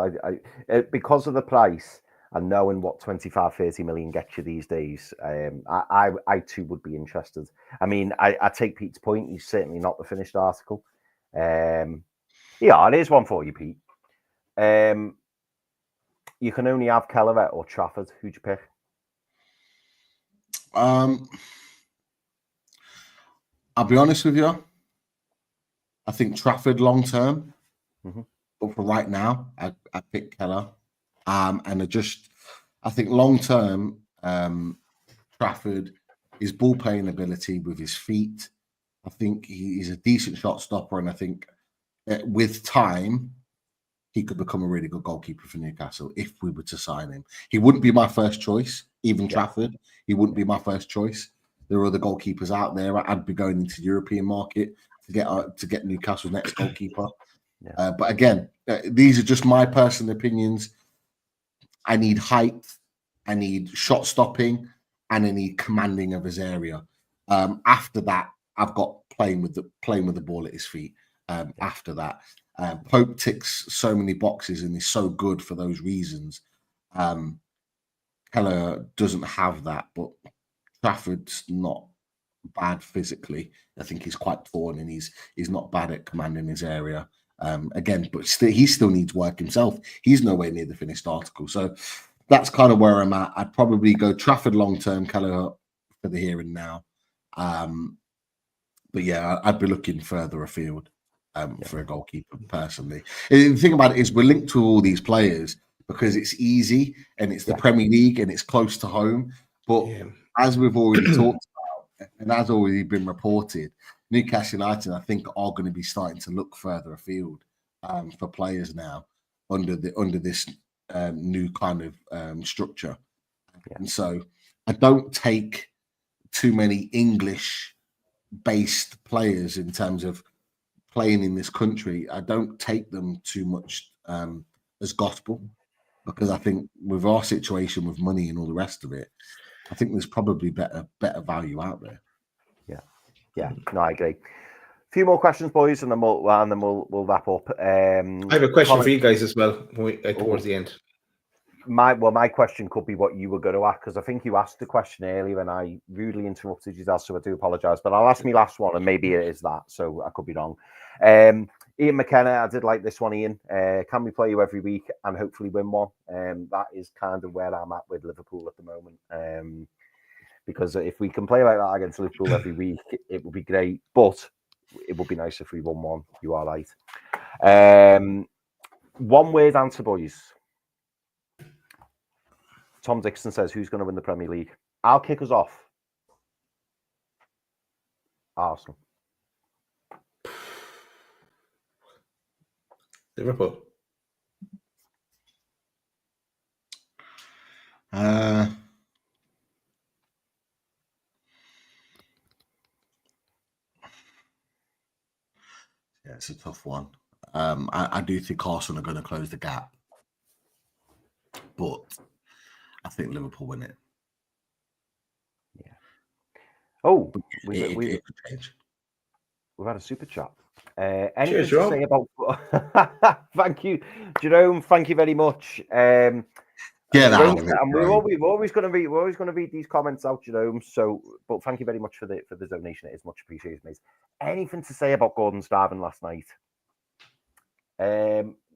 because of the price and knowing what 25-30 million gets you these days, I too would be interested. I mean, I take Pete's point. He's certainly not the finished article. Yeah, it is one for you, Pete. You can only have Keller or Trafford. Who'd you pick? I'll be honest with you. I think Trafford long term, but for right now, I pick Keller. And I think long term, Trafford, his ball playing ability with his feet, I think he's a decent shot stopper, and I think with time, he could become a really good goalkeeper for Newcastle if we were to sign him. He wouldn't be my first choice, even Trafford. He wouldn't be my first choice. There are other goalkeepers out there. I'd be going into the European market to get Newcastle's next goalkeeper. But again, these are just my personal opinions. I need height, I need shot stopping, and I need commanding of his area. After that, I've got playing with the ball at his feet. After that, Pope ticks so many boxes and is so good for those reasons. Keller doesn't have that, but Trafford's not bad physically. I think he's quite tall and he's not bad at commanding his area. Again, but he still needs work himself. He's nowhere near the finished article. So that's kind of where I'm at. I'd probably go Trafford long term, Keller for the here and now. But yeah, I'd be looking further afield for a goalkeeper personally. And the thing about it is we're linked to all these players because it's easy and it's the Premier League and it's close to home. But as we've already talked about and as already been reported, Newcastle United, I think, are going to be starting to look further afield for players now under this new kind of structure. And so I don't take too many English-based players in terms of playing in this country. I don't take them too much as gospel because I think with our situation with money and all the rest of it, I think there's probably better value out there. Yeah, no, I agree. A few more questions, boys, and then we'll wrap up. I have a question for you guys as well towards the end. My question could be what you were going to ask, because I think you asked the question earlier and I rudely interrupted you, so I do apologise. But I'll ask my last one, and maybe it is that, so I could be wrong. Ian McKenna, I did like this one, Ian. Can we play you every week and hopefully win one? That is kind of where I'm at with Liverpool at the moment. Because if we can play like that against Liverpool every week, it would be great. But it would be nice if we won one. You are right. One word answer, boys. Tom Dixon says, who's going to win the Premier League? I'll kick us off. Arsenal. Liverpool. Yeah, it's a tough one. I do think Arsenal are going to close the gap, but I think Liverpool win it. Yeah. Oh, it could change. We've had a super chat. Anything Cheers, to say about? Thank you, Jerome. Thank you very much. Get out of it, and we're always going to read these comments out, Jerome. So, but thank you very much for the donation. It is much appreciated, mate. Anything to say about Gordon's diving last night?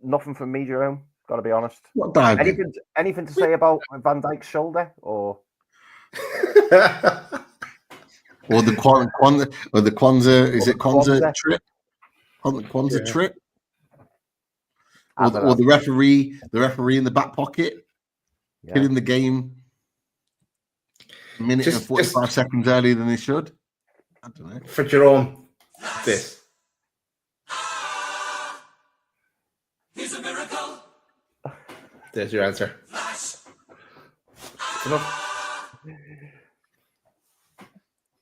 Nothing from me, Jerome. Got to be honest. What diving? Anything to say about Van Dijk's shoulder or? Or the Kwanzaa, is it Kwanzaa trip? Kwanzaa trip? Or the referee in the back pocket, killing the game a minute and 45 seconds earlier than they should. I don't know. For Jerome, this. He's a miracle. There's your answer.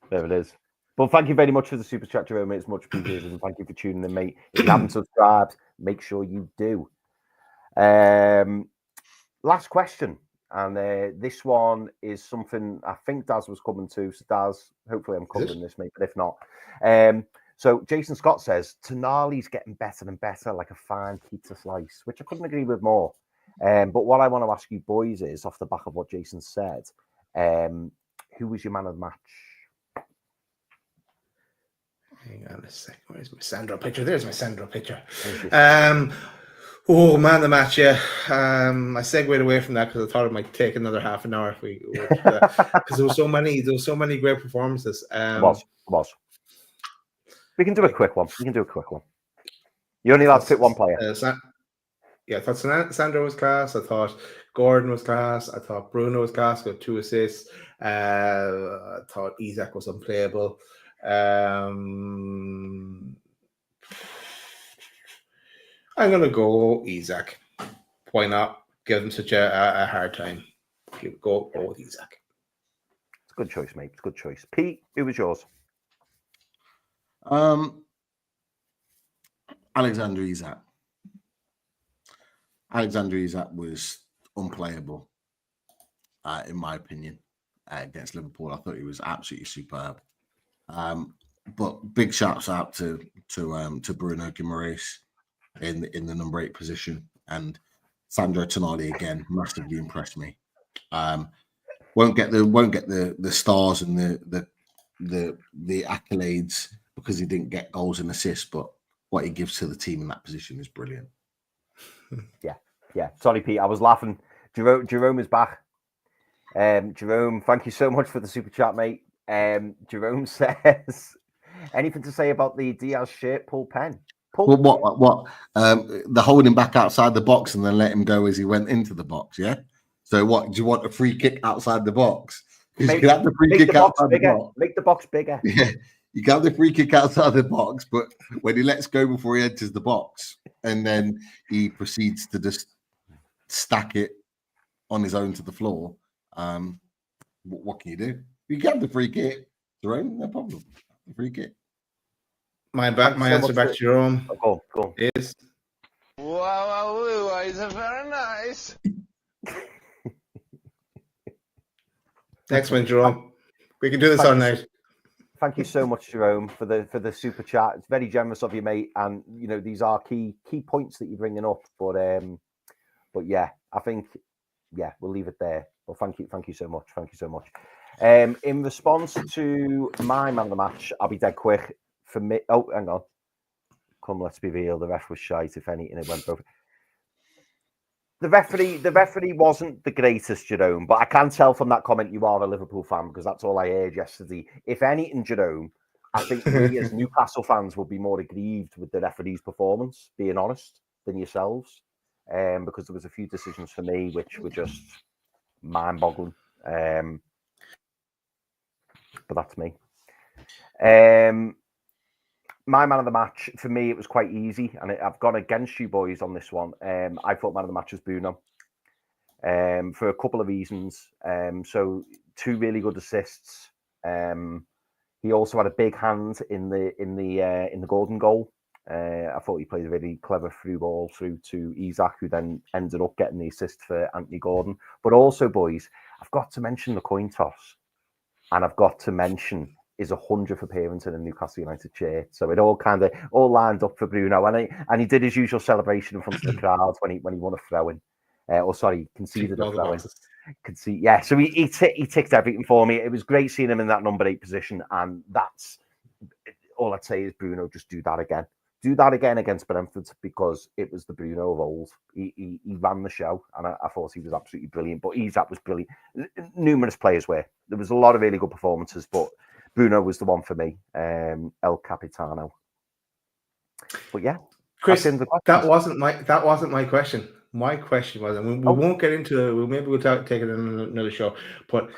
There it is. Well, thank you very much for the super chat, Jerome. It's much appreciated, and thank you for tuning in, mate. If you haven't subscribed, make sure you do. Last question, and this one is something I think Daz was coming to. So, Daz, hopefully I'm covering this, mate, but if not, So Jason Scott says Tonali's getting better and better, like a fine pizza slice, which I couldn't agree with more. But what I want to ask you boys is, off the back of what Jason said, who was your man of the match? Hang on a second. Where's my Sandro picture? There's my Sandro picture. Oh, man of the match, yeah. I segued away from that because I thought it might take another half an hour if we because there was so many great performances. It was. We can do a quick one. You're only allowed to pick one player. I thought Sandro was class. I thought Gordon was class. I thought Bruno was class, got 2 assists. I thought Isak was unplayable. I'm going to go Isak. Why not? Give him such a hard time. Go with Isak. It's a good choice, mate. It's a good choice. Pete, who was yours? Alexander Isak. Alexander Isak was unplayable, in my opinion, against Liverpool. I thought he was absolutely superb. But big shouts out to Bruno Guimaraes in the number 8 position, and Sandro Tonali again massively impressed me. Won't get the stars and the accolades because he didn't get goals and assists, but what he gives to the team in that position is brilliant. Yeah. Sorry, Pete, I was laughing. Jerome is back. Jerome, thank you so much for the super chat, mate. Jerome says, anything to say about the Diaz shirt pull pen? What? The holding back outside the box and then let him go as he went into the box, yeah? So what, do you want a free kick outside the box? Because you can have the free kick outside the box. Make the box bigger. Yeah, you can have the free kick outside the box, but when he lets go before he enters the box, and then he proceeds to just stack it on his own to the floor, what can you do? You can have the free kick, Jerome, no problem. The free kick. My answer back to Jerome is wow, it's very nice. Next one, Jerome. We can do this all night. Thank you so much, Jerome, for the super chat. It's very generous of you, mate. And you know, these are key points that you're bringing up. But yeah, I think we'll leave it there. Well, thank you so much. In response to my man of the match, I'll be dead quick. For me, oh, hang on. Come, let's be real. The ref was shite. If anything, it went both. The referee wasn't the greatest, Jerome, but I can tell from that comment you are a Liverpool fan because that's all I heard yesterday. If anything, Jerome, I think we as Newcastle fans will be more aggrieved with the referee's performance, being honest, than yourselves, because there was a few decisions for me which were just mind-boggling. But that's me. My man of the match, for me, it was quite easy, and I've gone against you boys on this one. I thought man of the match was Bruno, for a couple of reasons. So 2 really good assists. He also had a big hand in the golden goal. I thought he played a really clever through ball through to Isak, who then ended up getting the assist for Anthony Gordon. But also, boys, I've got to mention the coin toss, and I've got to mention his 100th appearance in a Newcastle United shirt. So it all lined up for Bruno, and he did his usual celebration in front of the crowd when he won a throw-in. Conceded a throw-in. Yeah, so he ticked everything for me. It was great seeing him in that number 8 position, and that's all I'd say is Bruno, just do that again. Do that again against Brentford, because it was the Bruno of old. He ran the show, and I thought he was absolutely brilliant. But Isak was brilliant. Numerous players were. There was a lot of really good performances, but Bruno was the one for me. El Capitano. But yeah, Chris, that wasn't my question. My question was, and we won't get into it. Maybe we'll take it in another show. But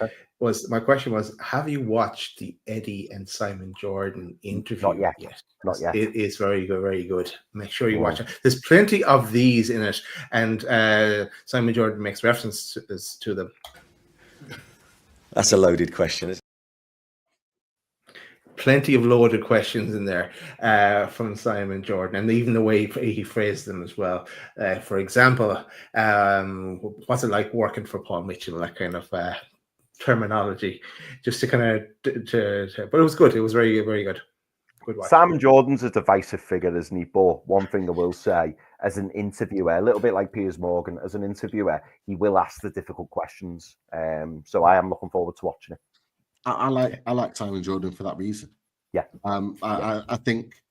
my question was, have you watched the Eddie and Simon Jordan interview? Not yet. Not yet. It is very good, very good. Make sure you watch it. There's plenty of these in it, and Simon Jordan makes reference to them. That's a loaded question. Plenty of loaded questions in there from Simon Jordan, and even the way he phrased them as well. For example, what's it like working for Paul Mitchell? That kind of terminology, just to kind of. But it was good. It was very, very good. good watch. Simon Jordan's a divisive figure, isn't he? But one thing I will say, as an interviewer, a little bit like Piers Morgan, as an interviewer, he will ask the difficult questions. So I am looking forward to watching it. I like Simon Jordan for that reason. Yeah. I think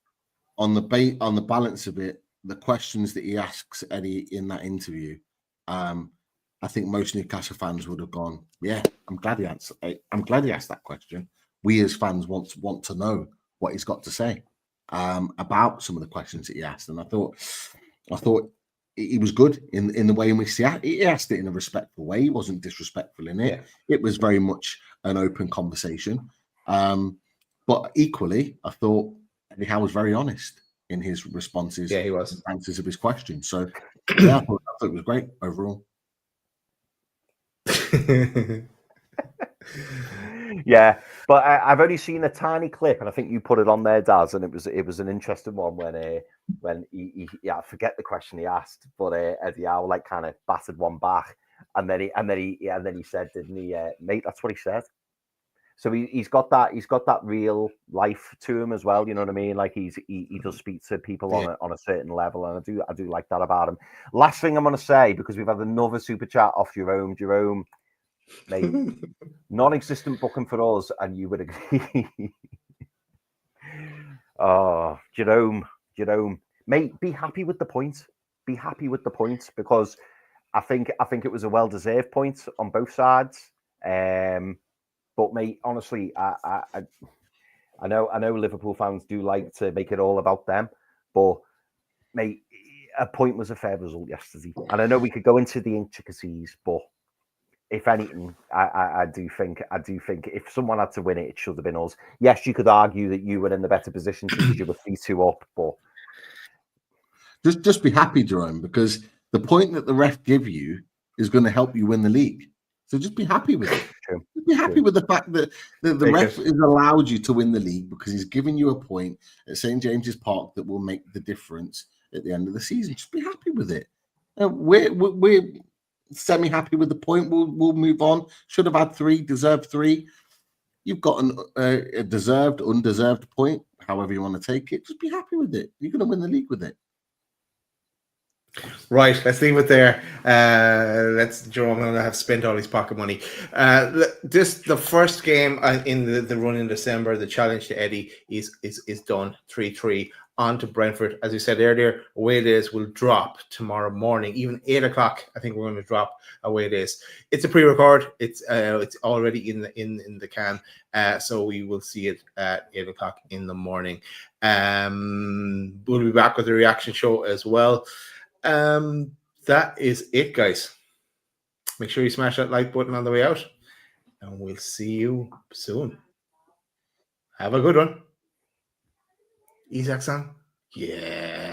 on the balance of it, the questions that he asks Eddie in that interview, I think most Newcastle fans would have gone, yeah, I'm glad he asked that question. We as fans want to know what he's got to say about some of the questions that he asked, and I thought he was good in the way in which he asked it in a respectful way. He wasn't disrespectful in it. Yeah. It was very much an open conversation. But equally, I thought Eddie Howe was very honest in his responses. Yeah, he was. Answers of his questions. So yeah, I thought it was great overall. Yeah, but I've only seen a tiny clip, and I think you put it on there, Daz, and it was an interesting one when he I forget the question he asked, but Eddie Howe like kind of battered one back, and then he said, didn't he, mate? That's what he said. So he's got that real life to him as well. You know what I mean? Like he does speak to people on a certain level, and I do like that about him. Last thing I'm going to say, because we've had another super chat off Jerome. Mate, non-existent booking for us, and you would agree. Oh, Jerome, mate, be happy with the point. Be happy with the point, because I think it was a well-deserved point on both sides. But mate, honestly, I know Liverpool fans do like to make it all about them, but mate, a point was a fair result yesterday, and I know we could go into the intricacies, but if anything, I do think if someone had to win it, it should have been us. Yes, you could argue that you were in the better position because you were 3-2 up, but just be happy, Jerome, because the point that the ref give you is going to help you win the league. So just be happy with it. True. Be happy with the fact that the ref has allowed you to win the league because he's giving you a point at St. James's Park that will make the difference at the end of the season. Just be happy with it. We're semi-happy with the point. We'll move on. Should have had 3, deserved 3. You've got a deserved, undeserved point, however you want to take it. Just be happy with it. You're going to win the league with it. Right, let's leave it there. Jerome going to have spent all his pocket money. The first game in the run in December, the challenge to Eddie is done. 3-3 on to Brentford. As we said earlier, away days will drop tomorrow morning, even 8 o'clock. I think we're going to drop away days. It's a pre-record. It's already in the can, so we will see it at 8 o'clock in the morning. We'll be back with a reaction show as well. That is it, guys. Make sure you smash that like button on the way out, and we'll see you soon. Have a good one. Isaac-san. Yeah.